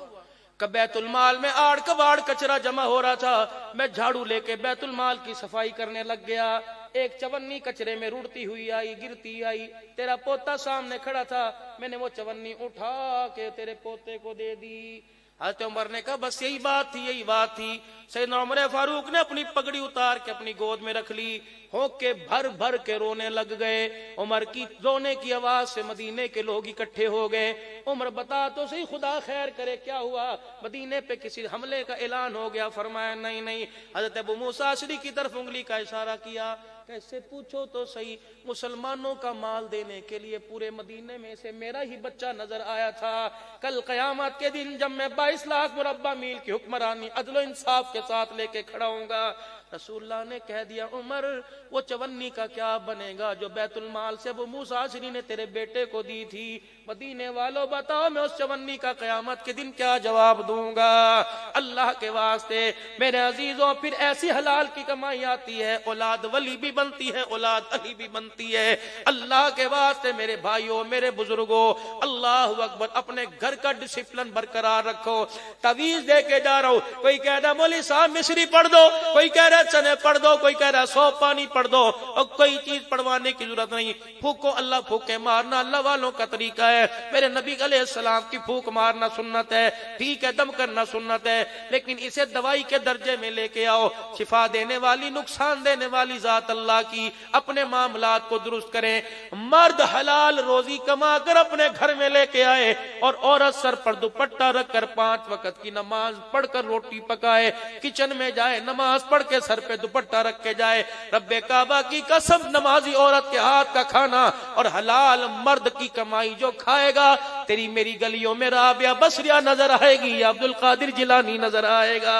کہ بیت المال میں آڑ کباڑ کچرا جمع ہو رہا تھا. میں جھاڑو لے کے بیت المال کی صفائی کرنے لگ گیا. ایک چونی کچرے میں رڑتی ہوئی آئی, گرتی آئی. تیرا پوتا سامنے کھڑا تھا, میں نے وہ چونی اٹھا کے تیرے پوتے کو دے دی. حضرت عمر نے کہا بس یہی بات تھی, یہی بات تھی. سیدنا عمر فاروق نے اپنی پگڑی اتار کے اپنی گود میں رکھ لی, ہو کے بھر بھر کے رونے لگ گئے. عمر کی رونے کی آواز سے مدینے کے لوگ اکٹھے ہو گئے. عمر بتا تو صحیح, خدا خیر کرے کیا ہوا؟ مدینے پہ کسی حملے کا اعلان ہو گیا؟ فرمایا نہیں نہیں. حضرت ابو موسیٰ اشعری کی طرف انگلی کا اشارہ کیا. کیسے پوچھو تو صحیح, مسلمانوں کا مال دینے کے لیے پورے مدینے میں سے میرا ہی بچہ نظر آیا تھا. کل قیامت کے دن جب میں 22 لاکھ مربع میل کی حکمرانی عدل و انصاف کے ساتھ لے کے کھڑا ہوں گا, رسول اللہ نے کہہ دیا عمر وہ چونی کا کیا بنے گا جو بیت المال سے ابو موسیٰ اشعری نے تیرے بیٹے کو دی تھی؟ مدینے والوں بتاؤ میں اس چونی کا قیامت کے دن کیا جواب دوں گا؟ اللہ کے واسطے میرے عزیزوں, پھر ایسی حلال کی کمائی آتی ہے, اولاد ولی بھی بنتی ہے، اولاد علی بھی بنتی ہے۔ اللہ کے واسطے میرے بھائیوں، میرے بزرگوں، اللہ اکبر، اپنے گھر کا ڈسپلن برقرار رکھو۔ تعویذ دے کے جا رہا ہوں، کوئی کہہ رہا مولوی صاحب مصری پڑھ دو، کوئی کہہ رہا چنے پڑھ دو، کوئی کہہ رہا سو پانی پڑھ دو، اور کوئی چیز پڑھوانے کی ضرورت نہیں۔ پھوکو، اللہ پھوکے مارنا اللہ والوں کا طریقہ ہے۔ میرے نبی علیہ السلام کی پھوک مارنا سنت ہے، ٹھیک ہے، دم کرنا سنت ہے، لیکن اسے دوائی کے درجے میں لے کے آؤ۔ شفا دینے والی، نقصان دینے والی ذات اللہ کی، اپنے معاملات کو درست کریں۔ مرد حلال روزی کما کر اپنے گھر میں لے کے آئے، اور عورت سر پر دوپٹہ رکھ کر 5 وقت کی نماز پڑھ کر روٹی پکائے، کچن میں جائے نماز پڑھ کے سر پہ دوپٹہ رکھ کے جائے۔ رب کعبہ کی قسم، نمازی عورت کے ہاتھ کا کھانا اور حلال مرد کی کمائی جو کھائے گا، تیری میری گلیوں میں رابعہ بصریہ نظر آئے گی یا عبد القادر جیلانی نظر آئے گا۔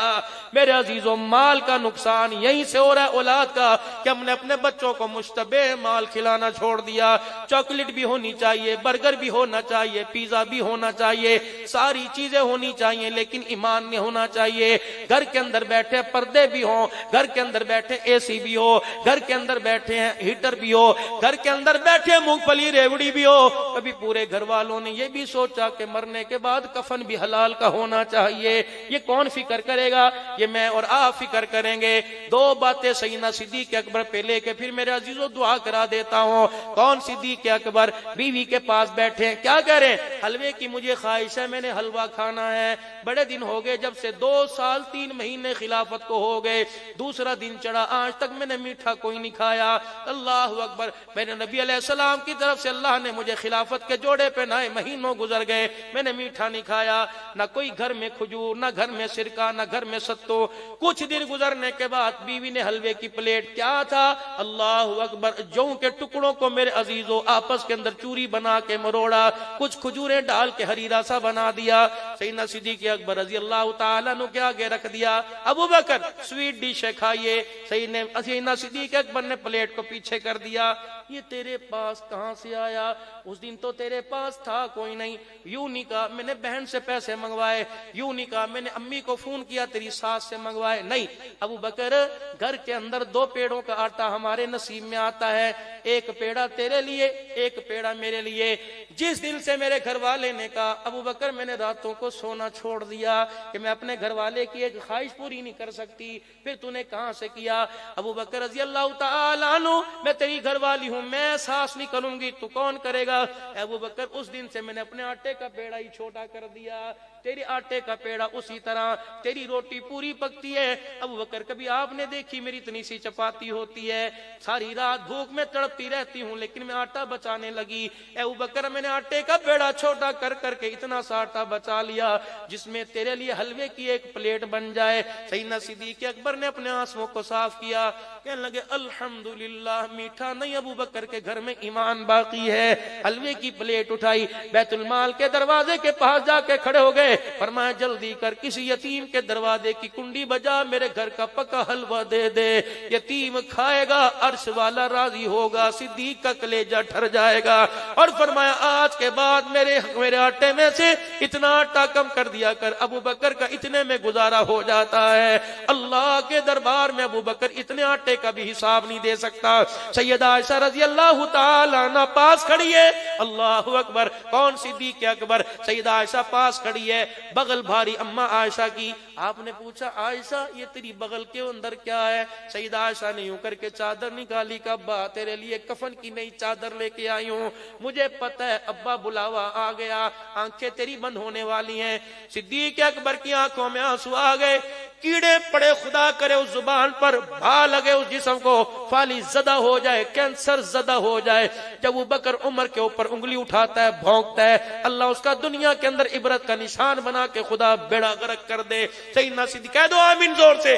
میرے عزیزوں، مال کا نقصان یہیں سے ہو رہا ہے، اولاد کا، کہ ہم نے اپنے بچوں کو مشتبہ مال کھلانا چھوڑ دیا۔ چاکلیٹ بھی ہونی چاہیے، برگر بھی ہونا چاہیے، پیزا بھی ہونا چاہیے، ساری چیزیں ہونی چاہیے، لیکن ایمان نہیں ہونا چاہیے۔ گھر کے اندر بیٹھے پردے بھی ہوں، گھر کے اندر بیٹھے اے سی بھی ہو، گھر کے اندر بیٹھے ہیں ہیٹر بھی ہو، گھر کے اندر بیٹھے مونگ پھلی ریوڑی بھی ہو۔ کبھی پورے گھر والوں نے یہ بھی سوچا کہ مرنے کے بعد کفن بھی حلال کا ہونا چاہیے؟ یہ کون فکر کرے گا؟ یہ میں اور آپ فکر کریں گے۔ 2 باتیں سیدنا صدیق اکبر پہ لے کے پھر میرے عزیزوں دعا کرا دیتا ہوں۔ کون صدیق اکبر بیوی کے پاس بیٹھے ہیں، کیا کہہ رہے ہیں؟ حلوے کی مجھے خواہش ہے، میں نے حلوہ کھانا ہے، بڑے دن ہو گئے، جب سے 2 سال 3 مہینے خلافت کو ہو گئے، دوسرا دن چڑھا، آج تک میں نے میٹھا کوئی نہیں کھایا۔ اللہ اکبر، میرے نبی علیہ السلام کی طرف سے اللہ نے مجھے خلافت کے جوڑے پہنائے، مہینوں گزر گئے، میں نے میٹھا نہیں کھایا، نہ کوئی گھر میں کھجور، نہ گھر میں سرکہ، نہ گھر میں ستو۔ کچھ دن گزرنے کے بعد بیوی نے حلوے کی پلیٹ، کیا تھا؟ اللہ اکبر، جو کے ٹکڑوں کو میرے عزیزوں آپس کے اندر چوری بنا کے مروڑا، کچھ کھجوریں ڈال کے ہریرا سا بنا دیا، سیدنا صدیق اکبر رضی اللہ تعالیٰ عنہ کے آگے رکھ دیا۔ ابو بکر سویٹ ڈش ہے، کھائیے۔ سیدنا صدیق اکبر نے پلیٹ کو پیچھے کر دیا۔ یہ تیرے پاس کہاں سے آیا؟ اس دن تو تیرے پاس تھا کوئی نہیں۔ یوں نہیں کہا میں نے بہن سے پیسے منگوائے، یوں نہیں کہا میں نے امی کو فون کیا تیری ساس سے منگوائے، نہیں۔ ابو بکر، گھر کے اندر 2 پیڑوں کا آٹا ہمارے نصیب میں آتا ہے، ایک پیڑا تیرے لیے، ایک پیڑا میرے لیے۔ جس دن سے میرے گھر والے نے کہا ابو بکر میں نے راتوں کو سونا چھوڑ دیا کہ میں اپنے گھر والے کی ایک خواہش پوری نہیں کر سکتی، پھر تو نے کہاں سے کیا؟ ابو بکر رضی اللہ تعالیٰ عنہ، میں تیری گھر والی ہوں، میں سانس نہیں کروں گی، تو کون کرے گا؟ ابو بکر، اس دن سے میں نے اپنے آٹے کا پیڑا ہی چھوٹا کر دیا، تیری آٹے کا پیڑا اسی طرح، تیری روٹی پوری پکتی ہے۔ ابو بکر، کبھی آپ نے دیکھی میری اتنی سی چپاتی ہوتی ہے؟ ساری رات بھوک میں تڑپتی رہتی ہوں، لیکن میں آٹا بچانے لگی۔ ابو بکر، میں نے آٹے کا پیڑا چھوٹا کر کر کے اتنا سا آٹا بچا لیا جس میں تیرے لیے حلوے کی ایک پلیٹ بن جائے۔ سیدنا صدیق اکبر نے اپنے آنسوؤں کو صاف کیا، کہنے لگے الحمدللہ، میٹھا نہیں، ابو بکر کے گھر میں ایمان باقی ہے۔ حلوے کی پلیٹ اٹھائی، بیت المال کے دروازے کے پاس جا کے کھڑے ہو گئے، فرمایا جلدی کر کسی یتیم کے دروازے کی کنڈی بجا، میرے گھر کا پکا حلوہ دے دے، یتیم کھائے گا عرش والا راضی ہوگا، صدیق کا کلیجہ ٹھر جائے گا۔ اور فرمایا آج کے بعد میرے آٹے میں سے اتنا آٹا کم کر دیا کر، ابو بکر کا اتنے میں گزارا ہو جاتا ہے۔ اللہ کے دربار میں ابو بکر اتنے آٹے کا بھی حساب نہیں دے سکتا۔ سیدہ عائشہ رضی اللہ تعالیٰ عنہ پاس کھڑی ہے، اللہ اکبر، کون؟ صدیق اکبر۔ سیدہ عائشہ پاس کھڑی ہے، بغل بھاری اماں عائشہ کی۔ آپ نے پوچھا عائشہ یہ تیری بغل کے اندر کیا ہے؟ سیدہ عائشہ نے یوں کر کے چادر نکالی، کہ ابا تیرے لیے کفن کی نئی چادر لے کے آئی ہوں، مجھے پتہ ہے ابا بلاوا آ گیا، آنکھیں تیری بند ہونے والی ہیں۔ صدیق اکبر کی آنکھوں میں آنسو آ گئے، کیڑے پڑے، خدا کرے اس زبان پر بھا لگے، اس جسم کو فالی زدہ ہو جائے، کینسر زدہ ہو جائے۔ جب وہ بکر عمر کے اوپر انگلی اٹھاتا ہے، بھونکتا ہے، اللہ اس کا دنیا کے اندر عبرت کا نشان بنا کے خدا بیڑا غرق کر دے۔ سیدنا صدیق، کہہ دو آمین زور سے،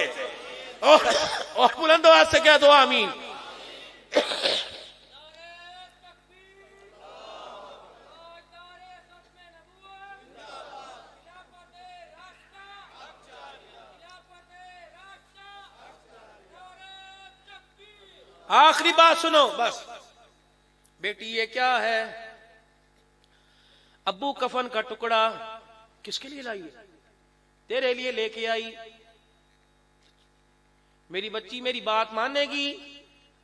اور بلند آواز سے کہہ دو آمین۔ آخری بات سنو بس، بیٹی یہ کیا ہے؟ ابو کفن کا ٹکڑا کس کے لیے لائی؟ تیرے لیے لے کے آئی۔ میری بچی میری بات مانے گی؟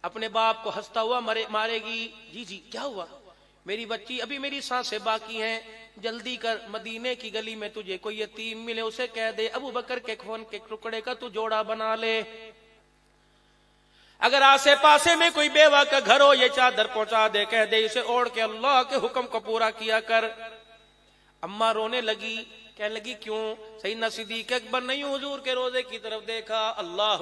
اپنے باپ کو ہنستا ہوا مارے گی. جی جی کیا ہوا؟ میری بچی ابھی میری سانسیں باقی ہیں، جلدی کر، مدینے کی گلی میں تجھے کوئی یتیم ملے اسے کہہ دے ابو بکر کے خون کے ٹکڑے کا تو جوڑا بنا لے. اگر آسے پاسے میں کوئی بیوہ کا گھر ہو یہ چادر پہنچا دے، کہہ دے اسے اوڑھ کے اللہ کے حکم کو پورا کیا کر. اماں رونے لگی، کہنے لگی کیوں؟ سیدنا صدیق اکبر نے یوں حضور کے روزے کی طرف دیکھا، اللہ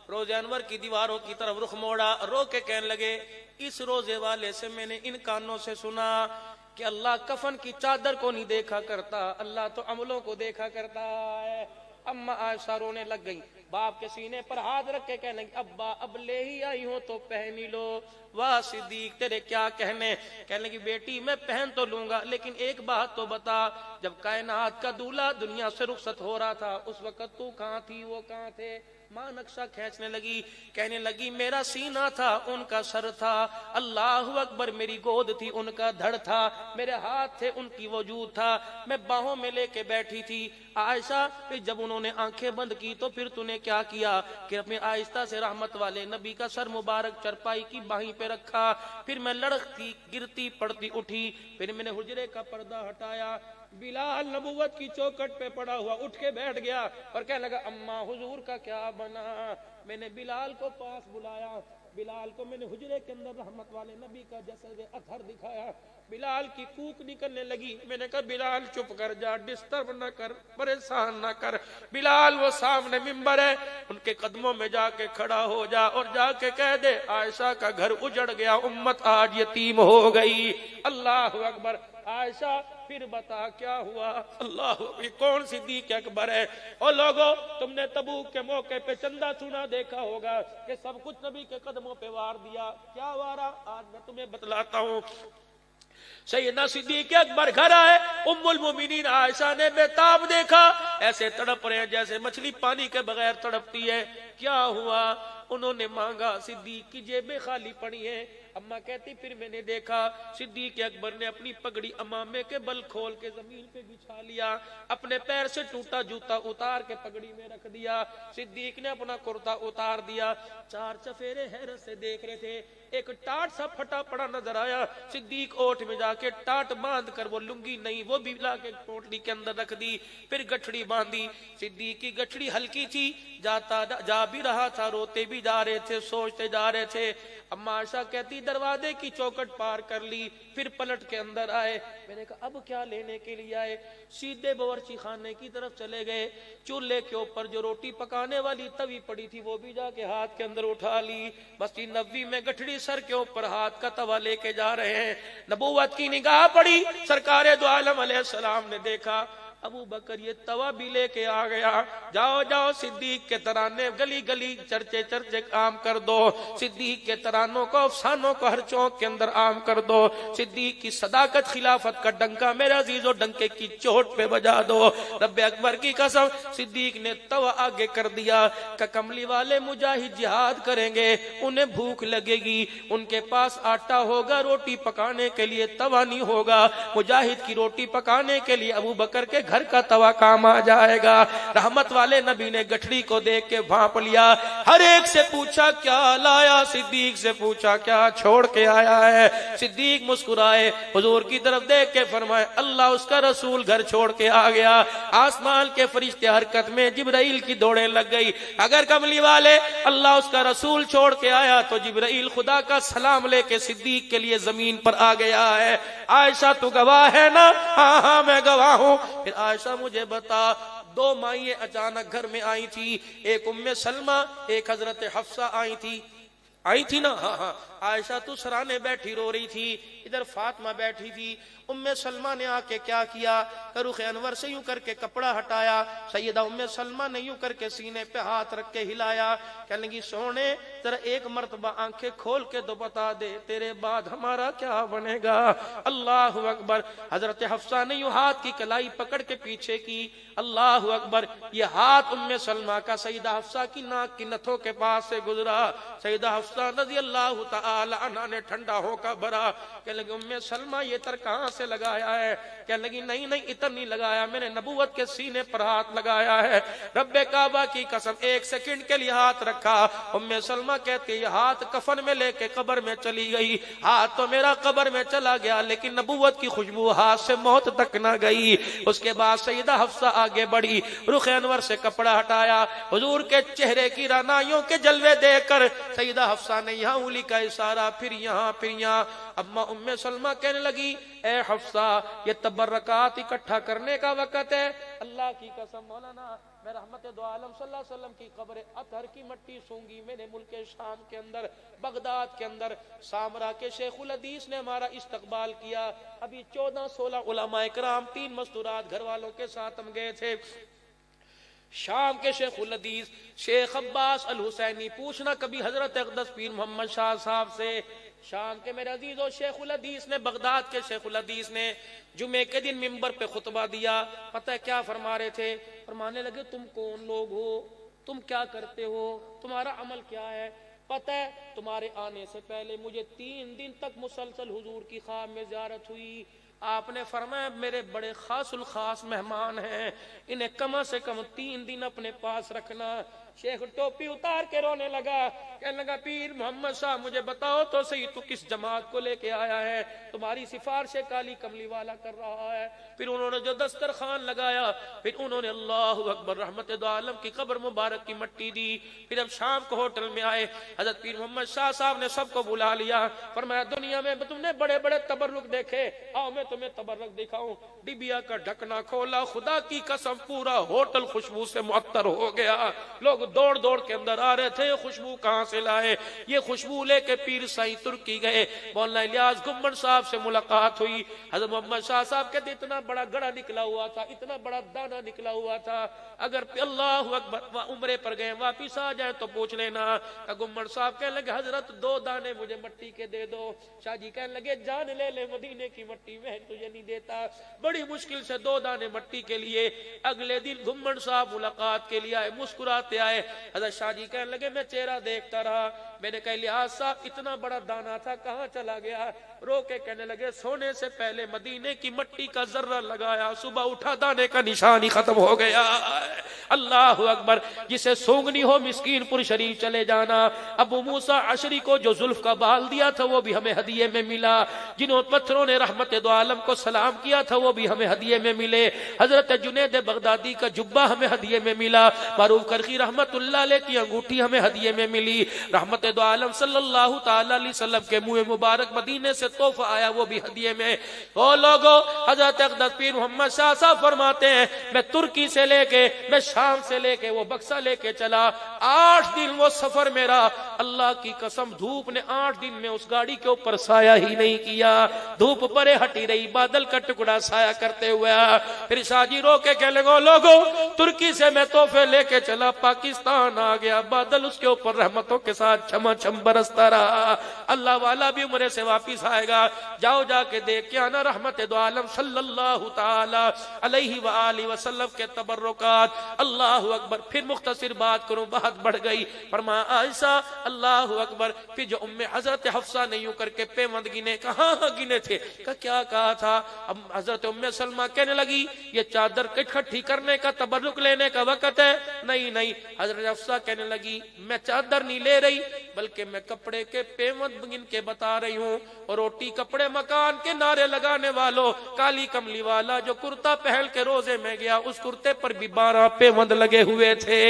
روزے انور کی دیواروں کی طرف رخ موڑا، رو کے کہنے لگے اس روزے والے سے میں نے ان کانوں سے سنا کہ اللہ کفن کی چادر کو نہیں دیکھا کرتا، اللہ تو عملوں کو دیکھا کرتا ہے. اماں عائشہ رونے لگ گئی، باپ کے سینے پر ہاتھ رکھ کے کہنے لگی ابا اب لے ہی آئی ہوں تو پہن ہی لو. واہ صدیق تیرے کیا کہنے. کہنے لگی بیٹی میں پہن تو لوں گا لیکن ایک بات تو بتا، جب کائنات کا دولہا دنیا سے رخصت ہو رہا تھا اس وقت تو کہاں تھی وہ کہاں تھے؟ ماں نقشہ کھینچنے لگی، کہنے لگی میرا سینہ تھا ان کا سر تھا، اللہ اکبر میری گود تھی ان کا دھڑ تھا، میرے ہاتھ تھے ان کی وجود تھا، میں باہوں میں لے کے بیٹھی تھی. عائشہ پھر جب انہوں نے آنکھیں بند کی تو پھر تو نے کیا کیا کہ اپنے آہستہ سے رحمت والے نبی کا سر مبارک چرپائی کی باہیں پہ رکھا، پھر میں لڑکتی گرتی پڑتی اٹھی، پھر میں نے حجرے کا پردہ ہٹایا، بلال نبوت کی چوکٹ پہ پڑا ہوا اٹھ کے بیٹھ گیا اور کہنے لگا اماں حضور کا کیا بنا؟ میں نے بلال کو پاس بلایا، بلال کو میں نے حجرے کے اندر رحمت والے نبی کا جسد اطہر دکھایا، بلال کی کوک نکلنے لگی، میں نے کہا بلال چپ کر جا، ڈسٹرب نہ کر، پریشان نہ کر. بلال وہ سامنے منبر ہے ان کے قدموں میں جا کے کھڑا ہو جا اور جا کے کہہ دے عائشہ کا گھر اجڑ گیا، امت آج یتیم ہو گئی. اللہ اکبر. عائشہ پھر بتا کیا ہوا؟ اللہ یہ کون صدیق اکبر ہے؟ اور لوگوں تم نے تبوک کے موقع پہ چندہ چونا دیکھا ہوگا کہ سب کچھ نبی کے قدموں پہ وار دیا. کیا وارا؟ آج میں تمہیں بتلاتا ہوں. سیدنا صدیق اکبر گھر آئے، ام المومنین عائشہ نے بیتاب دیکھا، ایسے تڑپ رہے ہیں جیسے مچھلی پانی کے بغیر تڑپتی ہے. کیا ہوا؟ انہوں نے مانگا، صدیق کی جیبیں خالی پڑی ہیں. اماں کہتی پھر میں نے دیکھا صدیق اکبر نے اپنی پگڑی امامے کے بل کھول کے زمین پہ بچھا لیا، اپنے پیر سے ٹوٹا جوتا اتار کے پگڑی میں رکھ دیا، صدیق نے اپنا کرتا اتار دیا. چار چفیرے حیرت سے دیکھ رہے تھے. ایک ٹاٹ سا پھٹا پڑا نظر آیا، صدیق اوٹ میں جا کے ٹاٹ باندھ کر، وہ لنگی نہیں وہ بھی لا کے پوٹلی کے اندر رکھ دی، پھر گٹھڑی باندھی. صدیق کی گٹھڑی ہلکی تھی، جا بھی رہا تھا، روتے بھی جا رہے تھے، سوچتے جا رہے تھے. اما عائشہ کہتی دروازے کی چوکٹ پار کر لی، پھر پلٹ کے اندر آئے. میں نے کہا اب کیا لینے کے لیے آئے؟ سیدھے باورچی خانے کی طرف چلے گئے. چولہے کے اوپر جو روٹی پکانے والی توی پڑی تھی وہ بھی جا کے ہاتھ کے اندر اٹھا لی. مسجد نبوی میں گٹھڑی سر کے اوپر ہاتھ کا توا لے کے جا رہے ہیں. نبوت کی نگاہ پڑی، سرکار دو عالم علیہ السلام نے دیکھا ابو بکر یہ توا بھی لے کے آ گیا. جاؤ جاؤ صدیق کے ترانے گلی گلی چرچے چرچے عام کر دو، صدیق کے ترانوں کو افسانوں کو ہر چوک کے اندر عام کر دو، صدیق کی صداقت خلافت کا ڈنکا میرے عزیزو ڈنکے کی چوٹ پہ بجا دو. رب اکبر کی قسم صدیق نے توا آگے کر دیا کہ کملی والے مجاہد جہاد کریں گے، انہیں بھوک لگے گی، ان کے پاس آٹا ہوگا روٹی پکانے کے لیے، توا نہیں ہوگا. مجاہد کی روٹی پکانے کے لیے ابو بکر کے گھر کا توا کام آ جائے گا. رحمت والے نبی نے گٹھڑی کو دیکھ کے بھانپ لیا، ہر ایک سے پوچھا کیا لایا، صدیق سے پوچھا کیا چھوڑ کے آیا ہے. صدیق مسکرائے، حضور کی طرف دیکھ کے فرمائے اللہ اس کا رسول گھر چھوڑ کے آ گیا. آسمان کے فرشتے حرکت میں، جبرائیل کی دوڑیں لگ گئی. اگر کملی والے اللہ اس کا رسول چھوڑ کے آیا تو جبرائیل خدا کا سلام لے کے صدیق کے لیے زمین پر آ گیا ہے. عائشہ تو گواہ ہے نا؟ ہاں ہاں میں گواہ ہوں. پھر عائشہ مجھے بتا، دو مائیں اچانک گھر میں آئی تھی، ایک ام سلمہ ایک حضرت حفصہ آئی تھی نا؟ ہاں ہاں. عائشہ تو سرانے بیٹھی رو رہی تھی، ادھر فاطمہ بیٹھی تھی. ام سلمہ نے آ کے کیا کیا، رخ انور سے یوں کر کے کپڑا ہٹایا، سیدہ ام سلمہ نے یوں کر کے سینے پہ ہاتھ رکھ کے ہلایا، کہنے لگی سونے ذرا ایک مرتبہ آنکھیں کھول کے تو بتا دے تیرے بعد ہمارا کیا بنے گا. اللہ اکبر. حضرت حفصہ نے یوں ہاتھ کی کلائی پکڑ کے پیچھے کی. اللہ اکبر. یہ ہاتھ ام سلمہ کا سیدہ حفصہ کی ناک کی نتھوں کے پاس سے گزرا. سیدہ حفصہ رضی اللہ تعالی عنہا نے ٹھنڈا ہو کر بھرا، کہنے لگی ام سلمہ یہ تر کہاں سے لگایا ہے؟ کہنے لگی نہیں نہیں اتر نہیں لگایا، میں نے نبوت کے سینے پر ہاتھ لگایا ہے۔ رب کعبہ کی قسم 1 سیکنڈ کے لیے ہاتھ رکھا۔ ام سلمہ کہتی یہ ہاتھ کفن میں لے کے قبر میں چلی گئی، ہاتھ تو میرا قبر میں چلا گیا لیکن نبوت کی خوشبو ہاتھ سے موت تک نہ گئی۔ اس کے بعد سیدہ حفصہ آگے بڑھی، رخ انور سے کپڑا ہٹایا، حضور کے چہرے کی رعنائیوں کے جلوے دیکھ کر سیدہ حفصہ نے یہاں انگلی کا اشارہ، پھر یہاں پھر یہاں۔ اما ام سلمہ کہنے لگی اے حفصہ یہ تبرکات اکٹھا کرنے کا وقت ہے۔ اللہ کی قسم مولانا میں رحمت دو عالم صلی اللہ علیہ وسلم کی قبر اطہر کی مٹی سونگی میرے ملک شام کے اندر، بغداد کے اندر سامرا کے شیخ الحدیث نے ہمارا استقبال کیا۔ ابھی 14-16 علماء کرام 3 مستورات گھر والوں کے ساتھ ہم گئے تھے شام کے شیخ الحدیث شیخ عباس الحسینی۔ پوچھنا کبھی حضرت اقدس پیر محمد شاہ صاحب سے، شام کے میرے عزیزو شیخ الحدیث نے، بغداد کے شیخ الحدیث نے جمعے کے دن منبر پہ خطبہ دیا۔ پتہ ہے کیا فرما رہے تھے؟ فرمانے لگے تم کون لوگ ہو، تم کیا کرتے ہو، تمہارا عمل کیا ہے؟ پتہ ہے تمہارے آنے سے پہلے مجھے 3 دن تک مسلسل حضور کی خواب میں زیارت ہوئی۔ آپ نے فرمایا میرے بڑے خاص الخاص مہمان ہیں، انہیں کم سے کم 3 دن اپنے پاس رکھنا۔ شیخ ٹوپی اتار کے رونے لگا، کہنے لگا پیر محمد صاحب مجھے بتاؤ تو صحیح تو کس جماعت کو لے کے آیا ہے؟ تمہاری سفارش کالی کملی والا کر رہا ہے۔ پھر انہوں نے جو دسترخوان لگایا، پھر انہوں نے اللہ اکبر رحمت دو عالم کی قبر مبارک کی مٹی دی۔ پھر اب شام کو ہوٹل میں آئے، حضرت پیر محمد شاہ صاحب نے سب کو بلا لیا، فرمایا دنیا میں تم نے بڑے بڑے تبرک دیکھے، آؤ میں تمہیں تبرک دکھاؤں۔ ڈبیا کا ڈھکنا کھولا، خدا کی قسم پورا ہوٹل خوشبو سے معطر ہو گیا۔ لوگ دوڑ دوڑ کے اندر آ رہے تھے، یہ خوشبو کہاں سے لائے؟ یہ خوشبو لے کے پیر سائی ترکی گئے، مولانا الیاس گمبڑ صاحب سے ملاقات ہوئی۔ حضرت محمد شاہ صاحب کہتے اتنا بڑا گڑا نکلا ہوا تھا، اتنا بڑا دانا نکلا ہوا تھا، اگر اللہ اکبر عمرے پر گئے واپس آ جائیں تو پوچھ لینا۔ گمبڑ صاحب کہنے لگے حضرت 2 دانے مجھے مٹی کے دے دو۔ شاہ جی کہنے لگے جان لے لے مدینے کی مٹی میں تجھے نہیں دیتا۔ بڑی مشکل سے 2 دانے مٹی کے لیے اگلے دن گمبڑ صاحب ملاقات کے لیے آئے، مسکراتے آئے۔ حضرت شاہ جی کہنے لگے میں چہرہ دیکھتا رہا، میں نے کہا الیاس صاحب اتنا بڑا دانا تھا کہاں چلا گیا؟ رو کے کہنے لگے سونے سے پہلے مدینے کی مٹی کا ذرہ لگایا، صبح اٹھا دانے کا نشان ہی ختم ہو گیا۔ اللہ اکبر، جسے سونگنی ہو مسکین پور شریف چلے جانا۔ ابو موسیٰ عشری کو جو زلف کا بال دیا تھا وہ بھی ہمیں ہدیے میں ملا، جنہوں پتھروں نے رحمت دو عالم کو سلام کیا تھا وہ بھی ہمیں ہدیے میں ملے۔ حضرت جنید بغدادی کا جبہ ہمیں ہدیے میں ملا، معروف کرخی رحمت اللہ علیہ کی انگوٹھی ہمیں ہدیے میں ملی، رحمت دو عالم صلی اللہ تعالی علیہ وسلم کے منہ مبارک مدینے سے تحفہ آیا وہ بھی ہدیے میں۔ او لوگو، حضرت اقدس پیر محمد شاہ صاحب فرماتے ہیں میں ترکی سے لے کے، میں شام سے لے کے وہ بکسا لے کے چلا، 8 دن وہ سفر میرا، اللہ کی قسم دھوپ نے 8 دن میں اس گاڑی کے اوپر سایہ ہی نہیں کیا، دھوپ پرے ہٹی رہی، بادل کا ٹکڑا سایہ کرتے ہوئے۔ پھر شاہ جی رو کے کہنے لگو لوگو ترکی سے میں تحفے لے کے چلا، پاکستان آ گیا، بادل اس کے اوپر رحمتوں کے ساتھ چھما چھم برستا رہا، اللہ والا بھی عمرے سے واپس آئے گا، جاؤ جا کے دیکھ کے آنا رحمت دو عالم صلی اللہ تعالی علیہ وآلہ وسلم کے تبرکات۔ اللہ اکبر، پھر مختصر بات کروں، بات بڑھ گئی، فرمایا عائشہ اللہ اکبر، پھر جو حضرت حفصہ نے یوں کر کے پیوند گنے، کہاں گنے تھے، کیا کہا تھا؟ اب حضرت سلمہ کہنے لگی یہ چادر اکٹھی کرنے کا تبرک لینے کا وقت ہے، نہیں نہیں، حضرت حفصہ کہنے لگی میں چادر نہیں لے رہی بلکہ میں کپڑے کے پیوند گن کے بتا رہی ہوں، اور روٹی کپڑے مکان کے نعرے لگانے والوں، کالی کملی والا جو کرتا پہن کے روزے میں گیا اس کرتے پر بھی 12 پیوند لگے ہوئے تھے۔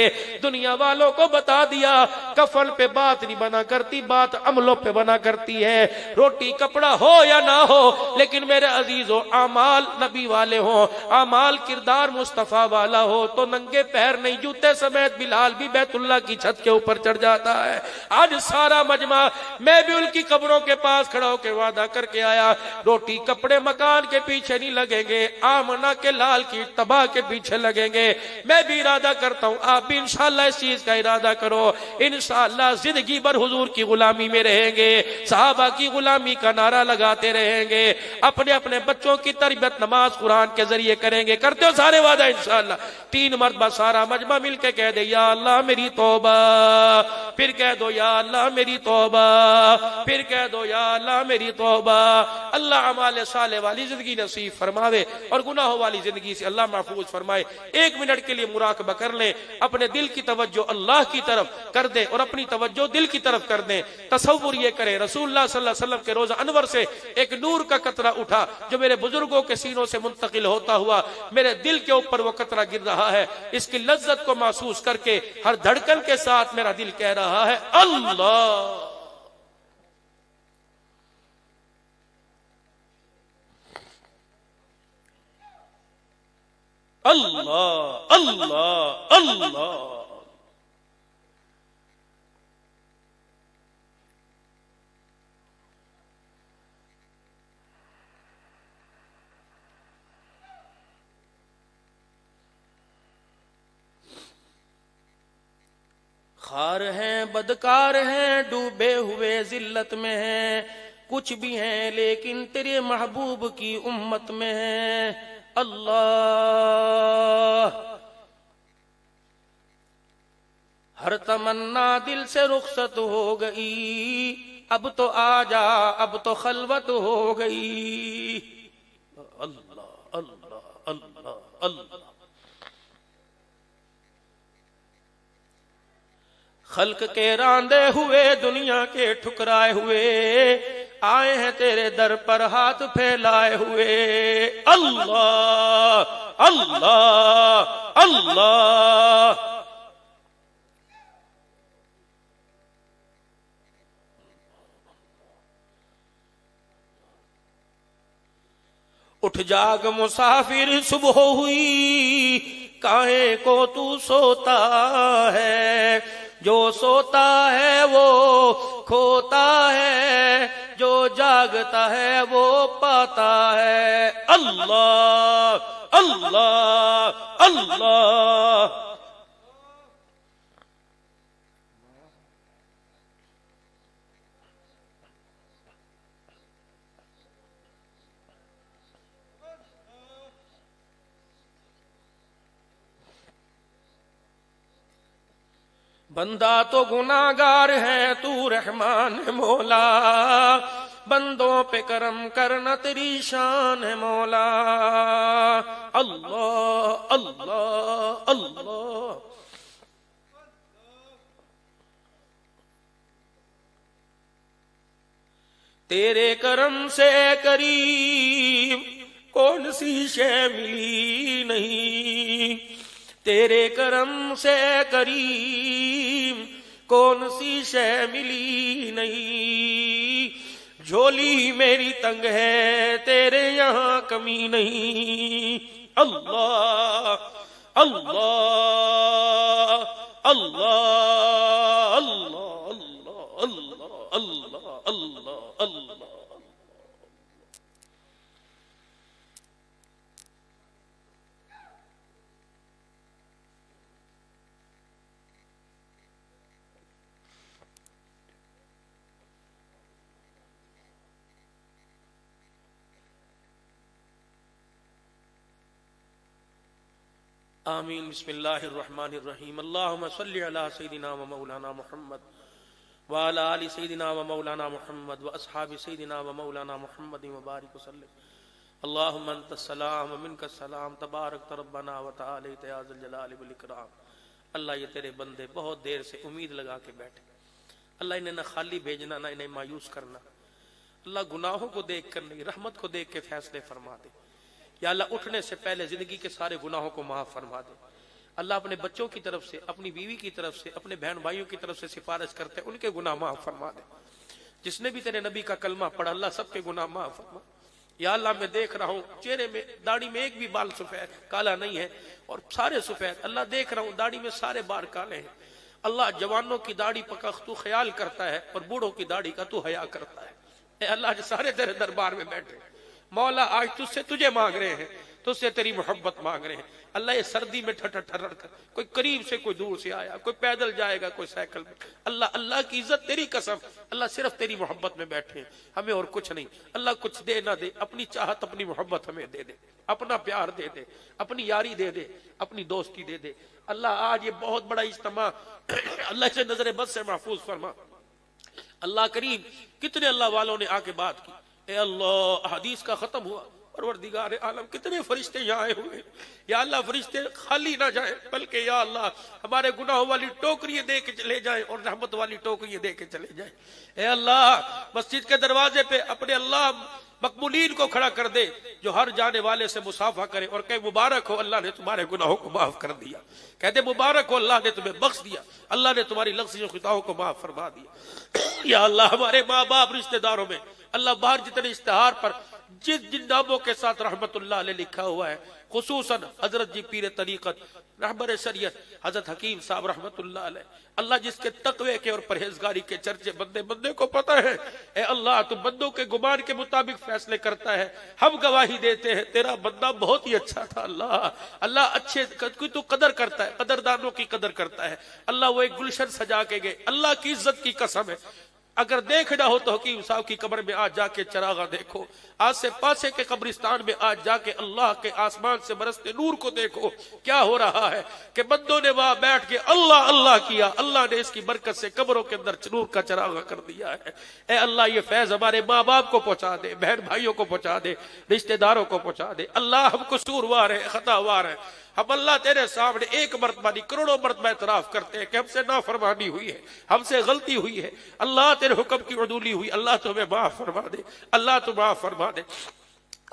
دنیا والوں کو بتا دیا کفن پہ بات نہیں بنا کرتی، بات عملوں پہ بنا کرتی ہے، روٹی کپڑا ہو یا نہ ہو، لیکن میرے عزیزو اعمال نبی والے ہوں، اعمال کردار مصطفیٰ والا ہو تو ننگے پیر نہیں، جوتے سمیت بلال بھی بیت اللہ کی چھت کے اوپر چڑھ جاتا ہے۔ آج سارا مجمع، میں بھی ان کی قبروں کے پاس کھڑا ہو کے وعدہ کر کے آیا، روٹی کپڑے مکان کے پیچھے نہیں لگیں گے، آمنہ کے لال کی تباہ کے پیچھے لگیں گے۔ میں بھی ارادہ کرتا ہوں، آپ بھی انشاءاللہ اس چیز کا ارادہ کرو، انشاءاللہ زندگی بھر حضور کی غلامی میں رہیں گے، صحابہ کی غلامی کا نعرہ لگاتے رہیں گے، اپنے اپنے بچوں کی تربیت نماز قرآن کے ذریعے کریں گے۔ کرتے ہو سارے وعدہ انشاءاللہ؟ 3 مرتبہ سارا مجمع مل کے کہہ دے یا اللہ میری توبہ، پھر کہہ دو یا اللہ میری توبہ، پھر کہہ دو یا اللہ میری توبہ۔ اللہ اعمال صالح والی زندگی نصیب فرماوے اور گناہوں والی زندگی سے اللہ محفوظ فرمائے۔ 1 منٹ کے لیے مراقبہ کر لیں، اپنے دل کی توجہ اللہ کی طرف کر دیں اور اپنی توجہ دل کی طرف کر دیں۔ تصور یہ کریں رسول اللہ صلی اللہ علیہ وسلم کے روزہ انور سے ایک نور کا قطرہ اٹھا جو میرے بزرگوں کے سینوں سے منتقل ہوتا ہوا میرے دل کے اوپر وہ قطرہ گر رہا ہے۔ اس کی لذت کو محسوس کر کے ہر دھڑکن کے ساتھ میرا دل کہہ رہا ہے اللہ۔ اللہ اللہ اللہ۔ خار ہیں بدکار ہیں ڈوبے ہوئے ذلت میں ہیں، کچھ بھی ہیں لیکن تیرے محبوب کی امت میں ہیں۔ اللہ ہر تمنا دل سے رخصت ہو گئی، اب تو آ جا اب تو خلوت ہو گئی۔ اللہ اللہ اللہ اللہ۔ خلق کے راندے ہوئے دنیا کے ٹھکرائے ہوئے آئے ہیں تیرے در پر ہاتھ پھیلائے ہوئے۔ اللہ اللہ اللہ۔ اٹھ جاگ مسافر صبح ہوئی، کاہے کو تو سوتا ہے، جو سوتا ہے وہ کھوتا ہے، جو جاگتا ہے وہ پاتا ہے۔ اللہ اللہ اللہ۔ بندہ تو گناہگار ہے تو رحمان ہے مولا، بندوں پہ کرم کرنا تیری شان ہے مولا۔ اللہ اللہ اللہ۔ تیرے کرم سے کریم کون سی شے ملی نہیں، تیرے کرم سے کریم کون سی شے ملی نہیں، جھولی میری تنگ ہے تیرے یہاں کمی نہیں۔ اللہ اللہ اللہ اللہ اللہ اللہ اللہ اللہ۔ آمین۔ بسم اللہ الرحمن الرحیم۔ اللہم صلی علی سیدنا و مولانا محمد وعلی آل سیدنا و مولانا محمد و اصحاب سیدنا و مولانا محمد وبارک وسلم۔ اللہم انت السلام و منک السلام تبارک ربنا و تعالیت یا ذی الجلال والاکرام۔ اللہ یہ تیرے بندے بہت دیر سے امید لگا کے بیٹھے، اللہ انہیں نہ خالی بھیجنا نہ انہیں مایوس کرنا، اللہ گناہوں کو دیکھ کر نہیں رحمت کو دیکھ کے فیصلے فرما دے۔ یا اللہ اٹھنے سے پہلے زندگی کے سارے گناہوں کو معاف فرما دے۔ اللہ اپنے بچوں کی طرف سے، اپنی بیوی کی طرف سے، اپنے بہن بھائیوں کی طرف سے سفارش کرتے ان کے گناہ معاف فرما دے۔ جس نے بھی تیرے نبی کا کلمہ پڑھا اللہ سب کے گناہ معاف فرما۔ یا اللہ میں دیکھ رہا ہوں چہرے میں داڑھی میں ایک بھی بال سفید کالا نہیں ہے اور سارے سفید، اللہ دیکھ رہا ہوں داڑھی میں سارے بال کالے ہیں۔ اللہ جوانوں کی داڑھی پکا تو خیال کرتا ہے اور بوڑھوں کی داڑھی کا تو حیا کرتا ہے۔ اے اللہ جو سارے تیرے دربار میں بیٹھے مولا آج تجھ سے تجھے مانگ رہے ہیں، تجھ سے تیری محبت مانگ رہے ہیں۔ اللہ یہ سردی میں ٹھٹر ٹھرر کر کوئی قریب سے کوئی دور سے آیا، کوئی پیدل جائے گا کوئی سائیکل میں، اللہ اللہ کی عزت تیری قسم اللہ صرف تیری محبت میں بیٹھے ہیں، ہمیں اور کچھ نہیں۔ اللہ کچھ دے نہ دے اپنی چاہت اپنی محبت ہمیں دے دے، اپنا پیار دے دے، اپنی یاری دے دے، اپنی دوستی دے دے۔ اللہ آج یہ بہت بڑا اجتماع اللہ سے نظر بد سے محفوظ فرما۔ اللہ کریم کتنے اللہ والوں نے آ کے بات کی، اے اللہ حدیث کا ختم ہوا، پروردگار عالم کتنے فرشتے یہاں آئے ہوئے، یا اللہ فرشتے خالی نہ جائیں بلکہ یا اللہ ہمارے گناہوں والی ٹوکریاں دے کے چلے جائیں اور رحمت والی ٹوکریاں دے کے چلے جائیں۔ اے اللہ مسجد کے دروازے پہ اپنے اللہ مقبولین کو کھڑا کر دے جو ہر جانے والے سے مصافحہ کرے اور کہ مبارک ہو اللہ نے تمہارے گناہوں کو معاف کر دیا، کہتے مبارک ہو اللہ نے تمہیں بخش دیا، اللہ نے تمہاری لغزش و خطاؤں کو معاف فرما دیا۔ یا اللہ ہمارے ماں باپ رشتہ داروں میں اللہ باہر جتنے اشتہار پر جن ناموں کے ساتھ رحمت اللہ علیہ لکھا ہوا ہے، خصوصاً حضرت جی پیر طریقت رہبر شریعت حضرت حکیم صاحب رحمت اللہ علیہ، اللہ جس کے تقوی کے اور پرہیزگاری کے چرچے بندے کو پتہ ہے، اے اللہ تو بندوں کے گمان کے مطابق فیصلے کرتا ہے، ہم گواہی دیتے ہیں تیرا بندہ بہت ہی اچھا تھا۔ اللہ اچھے کوئی تو قدر کرتا ہے، قدردانوں کی قدر کرتا ہے۔ اللہ وہ ایک گلشن سجا کے گئے، اللہ کی عزت کی قسم ہے اگر دیکھنا ہو تو حکیم صاحب کی قبر میں آج جا کے چراغاں دیکھو، آج سے پاسے کے قبرستان میں آج جا کے اللہ کے آسمان سے برستے نور کو دیکھو، کیا ہو رہا ہے کہ بندوں نے وہاں بیٹھ کے اللہ اللہ کیا، اللہ نے اس کی برکت سے قبروں کے اندر نور کا چراغاں کر دیا ہے۔ اے اللہ یہ فیض ہمارے ماں باپ کو پہنچا دے، بہن بھائیوں کو پہنچا دے، رشتہ داروں کو پہنچا دے۔ اللہ ہم قصوروار ہیں، خطاوار ہیں، ہم اللہ تیرے سامنے ایک مرتبہ نہیں کروڑوں مرتبہ اعتراف کرتے ہیں کہ ہم سے نافرمانی ہوئی ہے، ہم سے غلطی ہوئی ہے، اللہ تیرے حکم کی عدولی ہوئی، اللہ تو ہمیں معاف فرما دے، اللہ تو معاف فرما دے۔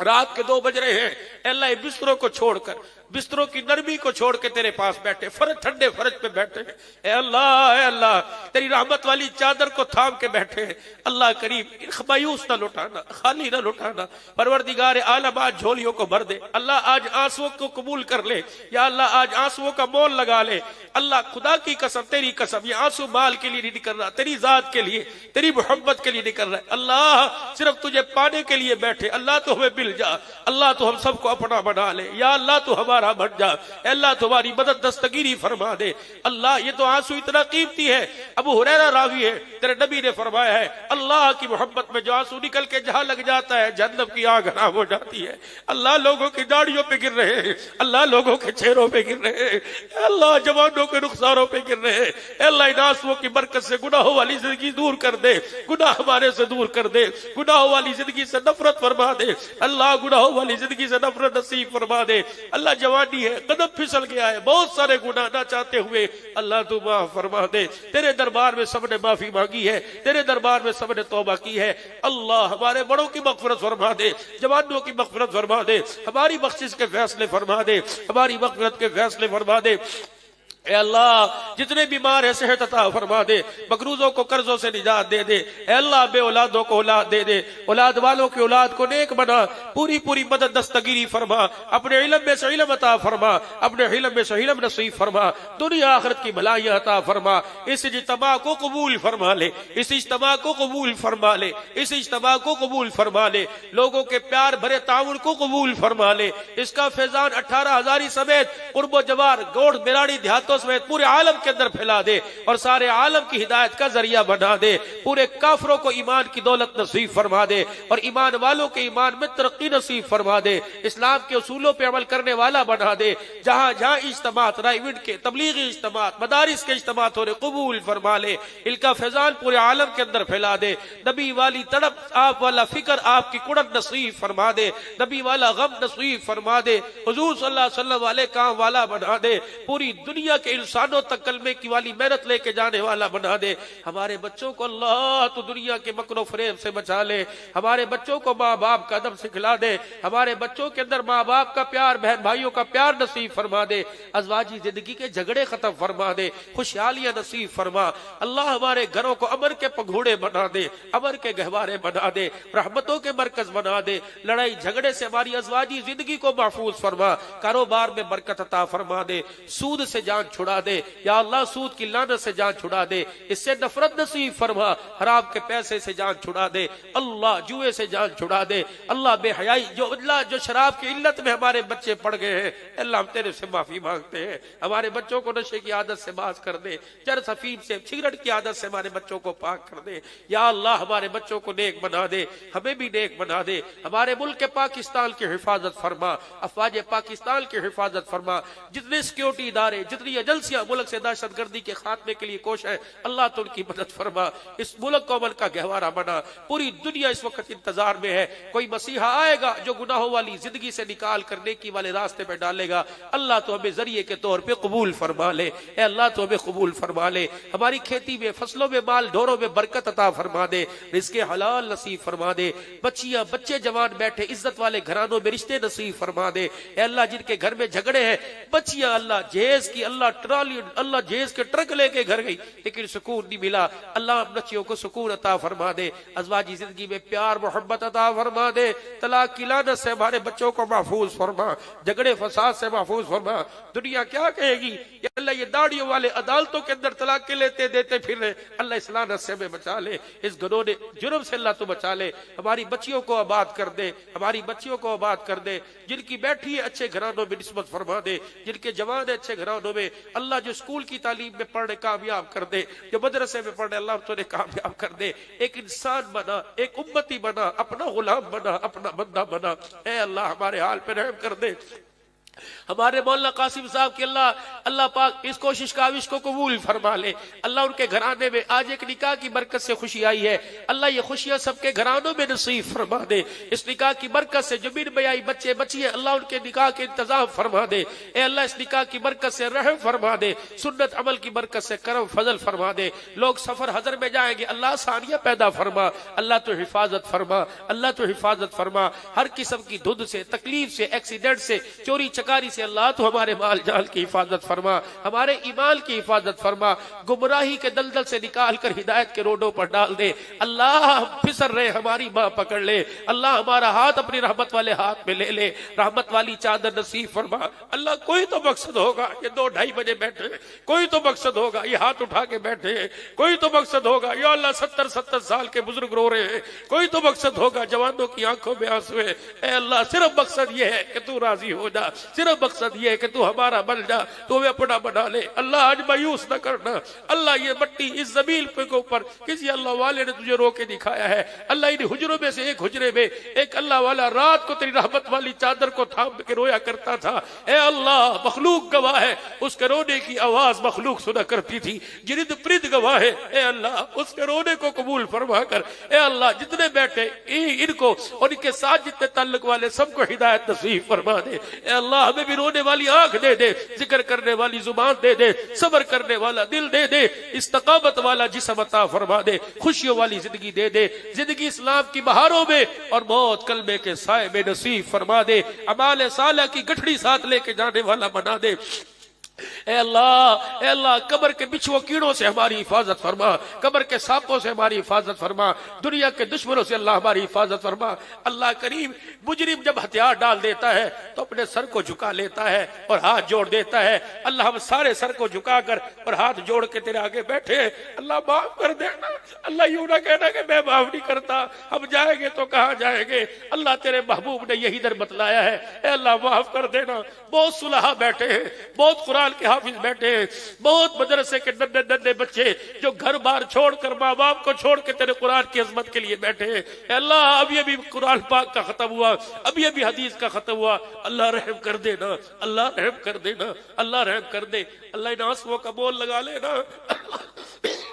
رات کے 2 بج رہے ہیں، اے اللہ بستروں کو چھوڑ کر، بستروں کی نرمی کو چھوڑ کے تیرے پاس بیٹھے، ٹھنڈے فرج پہ بیٹھے ہیں، اے اللہ تیری رحمت والی چادر کو تھام کے بیٹھے ہیں۔ اللہ کریم مایوس نہ لوٹانا، خالی نہ لوٹانا، پروردگار عالم آج جھولیوں کو بھر دے، اللہ آج آنسوؤں کو قبول کر لے، یا اللہ آج آنسوؤں کا مول لگا لے۔ اللہ خدا کی قسم، تیری قسم، یہ آنسو مال کے لیے نہیں نکل رہا، تیری ذات کے لیے، تیری محبت کے لیے نکل رہا ہے۔ اللہ صرف تجھے پانے کے لیے بیٹھے، اللہ تو ہمیں مل جا، اللہ تو ہم سب کو اپنا بنا لے، یا اللہ تو ہمارا بن جا، اے اللہ تمہاری مدد دستگیری فرما دے۔ اللہ یہ تو آنسو اتنا قیمتی ہے، ابو ہریرہ راوی ہے، تیرے نبی نے فرمایا ہے اللہ کی محبت میں جو آنسو نکل کے جہاں لگ جاتا ہے جہنم کی آگ حرام ہو جاتی ہے۔ اللہ لوگوں کی داڑھیوں پہ گر رہے ہیں، اللہ لوگوں کے چہروں پہ گر رہے ہیں، اے اللہ جوانوں کے رخساروں پہ گر رہے ہیں، اے اللہ ان آنسوؤں کی برکت سے گناہوں والی زندگی دور کر دے، گناہ ہمارے سے دور کر دے، گناہوں والی زندگی سے نفرت فرما دے، اللہ گناہوں والی زندگی سے نفرت نصیب فرما دے۔ اللہ جوانی ہے، قدم پھسل گیا ہے، بہت سارے گناہ نہ چاہتے ہوئے، اللہ تو معاف فرما دے۔ تیرے دربار میں سب نے معافی مانگی ہے، تیرے دربار میں سب نے توبہ کی ہے، اللہ ہمارے بڑوں کی مغفرت فرما دے، جوانوں کی مغفرت فرما دے، ہماری بخشش کے فیصلے فرما دے، ہماری مغفرت کے فیصلے فرما دے۔ اے اللہ جتنے بیمار ہیں صحت عطا فرما دے، مقروضوں کو قرضوں سے نجات دے دے، اے اللہ بے اولادوں کو اولاد دے دے، اولاد والوں کی اولاد کو نیک بنا، پوری مدد دستگیری فرما، اپنے علم میں سے علم عطا فرما، اپنے علم میں سے علم نصیب فرما، دنیا آخرت کی بھلائیاں عطا فرما۔ اس اجتماع کو قبول فرما لے، اس اجتماع کو قبول فرما لے، اس اجتماع کو قبول فرما لے، لوگوں کے پیار بھرے تعاون کو قبول فرما لے۔ اس کا فیضان 18 ہزاری سمیت قرب و جوار گوڑ بیراڑی دیہاتوں سمیت پورے عالم کے اندر پھیلا دے اور سارے عالم کی ہدایت کا ذریعہ بنا دے، پورے کافروں کو ایمان کی دولت نصیب فرما دے اور ایمان والوں کے ایمان میں ترقی نصیب فرما دے، اسلام کے اصولوں پہ عمل کرنے والا بنا دے۔ جہاں جہاں اجتماعات، رائیوڈ کے تبلیغی اجتماعات، مدارس کے اجتماعات ہو رہے قبول فرما لے، ان کا فیضان پورے عالم کے اندر پھیلا دے۔ نبی والی تڑپ، آپ والا فکر، آپ کی کڑن نصیب فرما دے، نبی والا غم نصیب فرما دے، حضور صلی اللہ علیہ وسلم والے کام والا بنا دے، پوری دنیا کے انسانوں تک کلمے کی والی محنت لے کے جانے والا بنا دے۔ ہمارے بچوں کو اللہ تو دنیا کے مکر و فریب سے بچا لے، ہمارے بچوں کو ماں باپ کا ادب سکھلا دے، ہمارے بچوں کے اندر ماں باپ کا پیار، بہن بھائیوں کا پیار نصیب فرما دے، ازواجی زندگی کے جھگڑے ختم فرما دے، خوشحالیاں نصیب فرما۔ اللہ ہمارے گھروں کو امن کے پگھوڑے بنا دے، امن کے گہوارے بنا دے، رحمتوں کے مرکز بنا دے، لڑائی جھگڑے سے ہماری ازواجی زندگی کو محفوظ فرما، کاروبار میں برکت عطا فرما دے، سود سے جان چھڑا دے، یا اللہ سود کی لعنت سے جان چھڑا دے، اس سے نفرت نصیب فرما، حرام کے پیسے سے جان چھڑا دے، اللہ جوئے سے جان چھڑا دے، اللہ بے حیائی جو شراب کی علت میں ہمارے بچے پڑ گئے ہیں، اللہ ہم تیرے سے معافی مانگتے ہیں، ہمارے بچوں کو نشے کی عادت سے باز کر دے، چرس افیم سے، سگریٹ کی عادت سے ہمارے بچوں کو پاک کر دے، یا اللہ ہمارے بچوں کو نیک بنا دے، ہمیں بھی نیک بنا دے، ہمارے ملک پاکستان کی حفاظت فرما، افواج پاکستان کی حفاظت فرما، جتنے سیکیورٹی ادارے، جتنی ایجنسیاں ملک سے دہشت گردی کے خاتمے کے لیے کوش ہے، اللہ تو ان کی مدد فرما، اس ملک کو امن کا گہوارہ بنا۔ پوری دنیا اس وقت انتظار میں ہے، کوئی مسیحا آئے گا جو گناہوں والی زندگی سے نکال کر نیکی والے راستے پہ ڈالے گا، اللہ تو ہمیں ذریعے کے طور پہ قبول فرما لے، اے اللہ تو ہمیں قبول فرما لے، ہماری کھیتی میں، فصلوں میں، مال ڈھوروں میں برکت عطا فرما دے، رزق حلال نصیب فرما دے، بچیاں بچے جوان بیٹھے عزت والے گھرانوں میں رشتے نصیب فرما دے، اے اللہ جن کے گھر میں جھگڑے ہیں، بچیاں اللہ جہیز کی، اللہ ٹرالی، اللہ جہیز کے ٹرک لے کے گھر گئی لیکن سکون نہیں ملا، اللہ بچیوں کو سکون عطا فرما دے، ازواجی زندگی میں پیار محبت عطا فرما دے، طلاق کی لعنت سے ہمارے بچوں کو محفوظ فرما، جھگڑے فساد سے محفوظ فرما۔ دنیا کیا کہے گی، یا اللہ یہ داڑیوں والے عدالتوں کے اندر طلاق کے لیتے دیتے پھر رہے، اللہ اس لعنت سے ہمیں بچا لے، اس گناہ جرم سے اللہ تو بچا لے، ہماری بچیوں کو آباد کر دے، ہماری بچیوں کو آباد کر دے، جن کی بیٹھی ہے اچھے گھرانوں میں نسبت فرما دے، جن کے جوان ہے اچھے گھرانوں میں، اللہ جو اسکول کی تعلیم میں پڑھنے کامیاب کر دے، جو مدرسے میں پڑھنے اللہ تو نے کامیاب کر دے، ایک انسان بنا، ایک امتی بنا، اپنا غلام بنا، اپنا بندہ بنا، اے اللہ ہمارے حال پہ رحم کر دے۔ ہمارے مولانا قاسم صاحب کی اللہ پاک اس کوشش کاوش کو قبول فرما لے، اللہ ان کے گھرانے میں آج ایک نکاح کی برکت سے خوشی آئی ہے، اللہ یہ خوشیاں سب کے گھرانوں میں نصیب فرما دے، اس نکاح کی برکت سے جو بن بیائی بچے بچی ہیں اللہ ان کے نکاح کے انتظام فرما دے، اے اللہ اس نکاح کی برکت سے رحم فرما دے، سنت عمل کی برکت سے کرم فضل فرما دے، لوگ سفر حضر میں جائیں گے اللہ آسانیاں پیدا فرما، اللہ تو حفاظت فرما، اللہ تو حفاظت فرما، ہر قسم کی دھند سے، تکلیف سے، ایکسیڈنٹ سے، چوری چکاری سے اللہ تو ہمارے مال جال کی حفاظت فرما، ہمارے ایمان کی حفاظت فرما، گمراہی کے دلدل سے نکال کر ہدایت کے روڈوں پر ڈال دے، اللہ ہم پھسل رہے ہماری ماں پکڑ لے، اللہ ہمارا ہاتھ اپنی رحمت والے ہاتھ میں لے لے، رحمت والی چادر نصیب فرما، اللہ کوئی تو مقصد ہوگا یہ 2-2:30 بجے بیٹھے، کوئی تو مقصد ہوگا یہ ہاتھ اٹھا کے بیٹھے ہیں، کوئی تو مقصد ہوگا یا اللہ 70 سال کے بزرگ رو رہے ہیں، کوئی تو مقصد ہوگا جوانوں کی آنکھوں میں آنسو ہے، اے اللہ صرف مقصد یہ ہے کہ تو راضی ہو جا، صرف مقصد یہ ہے کہ تو ہمارا بن جا، تو ہمیں اپنا بنا لے، اللہ آج مایوس نہ کرنا، اللہ یہ مٹی اس زمین کے اوپر کسی اللہ والے نے تجھے رو کے دکھایا ہے، اللہ ان حجروں میں سے ایک حجرے میں ایک اللہ والا رات کو تیری رحمت والی چادر کو تھام کے رویا کرتا تھا، اے اللہ مخلوق گواہ ہے اس کے رونے کی آواز مخلوق سنا کرتی تھی، جرد پرد گواہ ہے، اے اللہ اس کے رونے کو قبول فرما کر، اے اللہ جتنے بیٹھے ان کو اور ان کے ساتھ جتنے تعلق والے سب کو ہدایت نصیب فرما دے، اے اللہ ہمیں بھی رونے والی آنکھ دے دے، ذکر کرنے والی زبان دے دے، صبر کرنے والا دل دے دے، استقامت والا جسم عطا فرما دے، خوشیوں والی زندگی دے دے، زندگی اسلام کی بہاروں میں اور موت کلمے کے سائے میں نصیب فرما دے، اعمال صالحہ کی گٹھڑی ساتھ لے کے جانے والا بنا دے، اے اللہ قبر کے بچھو کیڑوں سے ہماری حفاظت فرما، قبر کے سانپوں سے ہماری حفاظت فرما، دنیا کے دشمنوں سے اللہ ہماری حفاظت فرما، اللہ کریم مجرم جب ہتھیار ڈال دیتا ہے تو اپنے سر کو جھکا لیتا ہے اور ہاتھ جوڑ دیتا ہے، اللہ ہم سارے سر کو جھکا کر اور ہاتھ جوڑ کے تیرے آگے بیٹھے، اللہ معاف کر دینا، اللہ یوں نہ کہنا کہ میں معاف نہیں کرتا، ہم جائیں گے تو کہاں جائیں گے، اللہ تیرے محبوب نے یہی در بتلایا ہے، اے اللہ معاف کر دینا، بہت صلحاء بیٹھے ہیں، بہت قرآن کے حافظ بیٹھے ہیں، بہت مدرسے کے ننھے بچے جو گھر بار چھوڑ کر ماں باپ کو چھوڑ کے تیرے قرآن کی عظمت کے لیے بیٹھے ہیں، اے اللہ اب یہ بھی قرآن پاک کا ختم ہوا، اب یہ بھی حدیث کا ختم ہوا، اللہ رحم کر دینا، اللہ رحم کر دینا، اللہ رحم کر دے، اللہ ان آنسوؤں کا بول لگا لینا،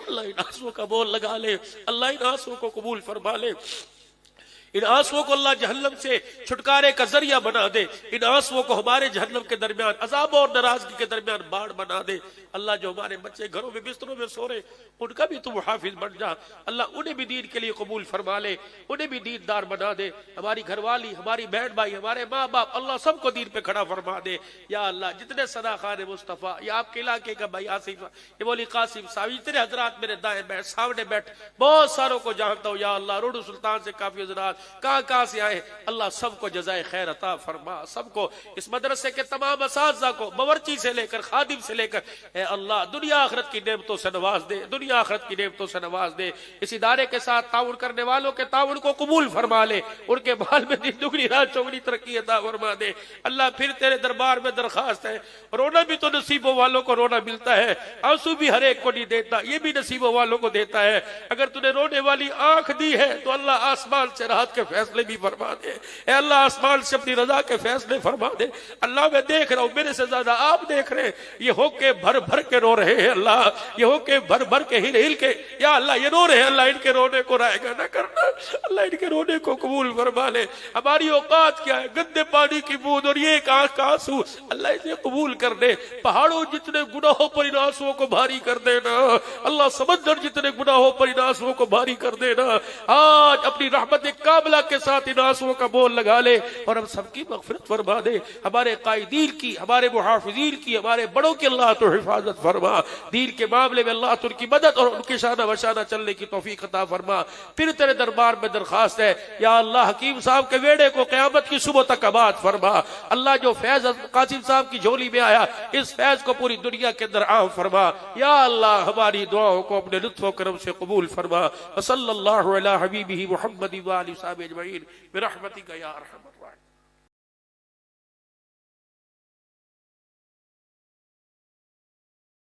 اللہ ان آنسوؤں کا بول لگا لے، اللہ ان آنسوؤں کو قبول فرما لے، ان آنسوؤں کو اللہ جہنم سے چھٹکارے کا ذریعہ بنا دے، ان آنسوؤں کو ہمارے جہنم کے درمیان عذاب اور ناراضگی کے درمیان باڑ بنا دے، اللہ جو ہمارے بچے گھروں میں بستروں میں سو رہے ان کا بھی تو حافظ بن جا، اللہ انہیں بھی دین کے لیے قبول فرما لے، انہیں بھی دیندار بنا دے، ہماری گھر والی، ہماری بہن بھائی، ہمارے ماں باپ، اللہ سب کو دین پہ کھڑا فرما دے، یا اللہ جتنے صدا خان مصطفیٰ، یا آپ کے علاقے کا بھائی آصف، یہ مولی قاسم صاحب، اتنے حضرات میرے دائیں بیٹھ سامنے بیٹھ، بہت ساروں کو جانتا ہوں، یا اللہ روڈ سلطان سے کافی حضرات کہاں سے آئے، اللہ سب کو جزائے خیر عطا فرما، سب کو اس مدرسے کے تمام اساتذہ کو باورچی سے لے کر خادم سے لے کر، اے اللہ دنیا آخرت کی نعمتوں سے نواز دے، دنیا آخرت کی نعمتوں سے نواز دے، اس ادارے کے ساتھ تعاون کرنے والوں کے تعاون کو قبول فرما لے، ان کے بال میں دن دگنی رات چوگنی ترقی عطا فرما دے، اللہ پھر تیرے دربار میں درخواست ہے، رونا بھی تو نصیبوں والوں کو رونا ملتا ہے، آنسو بھی ہر ایک کو نہیں دیتا، یہ بھی نصیبوں والوں کو دیتا ہے، اگر تو نے رونے والی آنکھ دی ہے تو اللہ آسمان سے راہ ذات کے فیصلے بھی فرما دے. اے اللہ آسمان سے اپنی رضا کے فیصلے فرما دے. اللہ میں دیکھ رہا ہوں میرے سے زیادہ آپ دیکھ رہے ہیں, یہ ہو کے بھر بھر کے رو رہے ہیں اللہ, یہ ہو کے بھر بھر کے ہل ہل کے یا اللہ یہ رو رہے ہیں. اللہ ان کے رونے کو رائے گا نہ کرنا, اللہ ان کے رونے کو قبول فرما لے. ہماری اوقات کیا ہے, گندے پانی کی بوند اور یہ ایک آنکھ کا آنسو, اللہ اسے قبول کر دے. پہاڑوں جتنے گناہوں پر ان آنسوؤں کو بھاری کر دینا اللہ, سمندر جتنے گناہوں پر ان آنسوؤں کو بھاری کر دینا. آج اپنی رحمت کاملہ کے ساتھ ان آنسوؤں کا بول لگا لے اور ہم سب کی مغفرت فرما دے. ہمارے قائدین کی, ہمارے محافظین کی, ہمارے بڑوں کی اللہ تو حفاظت فرما. دین کے معاملے میں اللہ تو ان کی مدد اور ان کے شانہ بشانہ چلنے کی توفیق عطا فرما. پھر تیرے دربار میں درخواست ہے یا اللہ حکیم صاحب کے ویڑے کو قیامت کی صبح تک آباد فرما. اللہ جو فیض قاسم صاحب کی جھولی میں آیا اس فیض کو پوری دنیا کے اندر عام فرما. یا اللہ ہماری دعاؤں کو اپنے لطف و کرم سے قبول فرما. صلی اللہ علی حبیبہ محمد و آلہ وصحبہ اجمعین برحمتک یا ارحم الراحمین.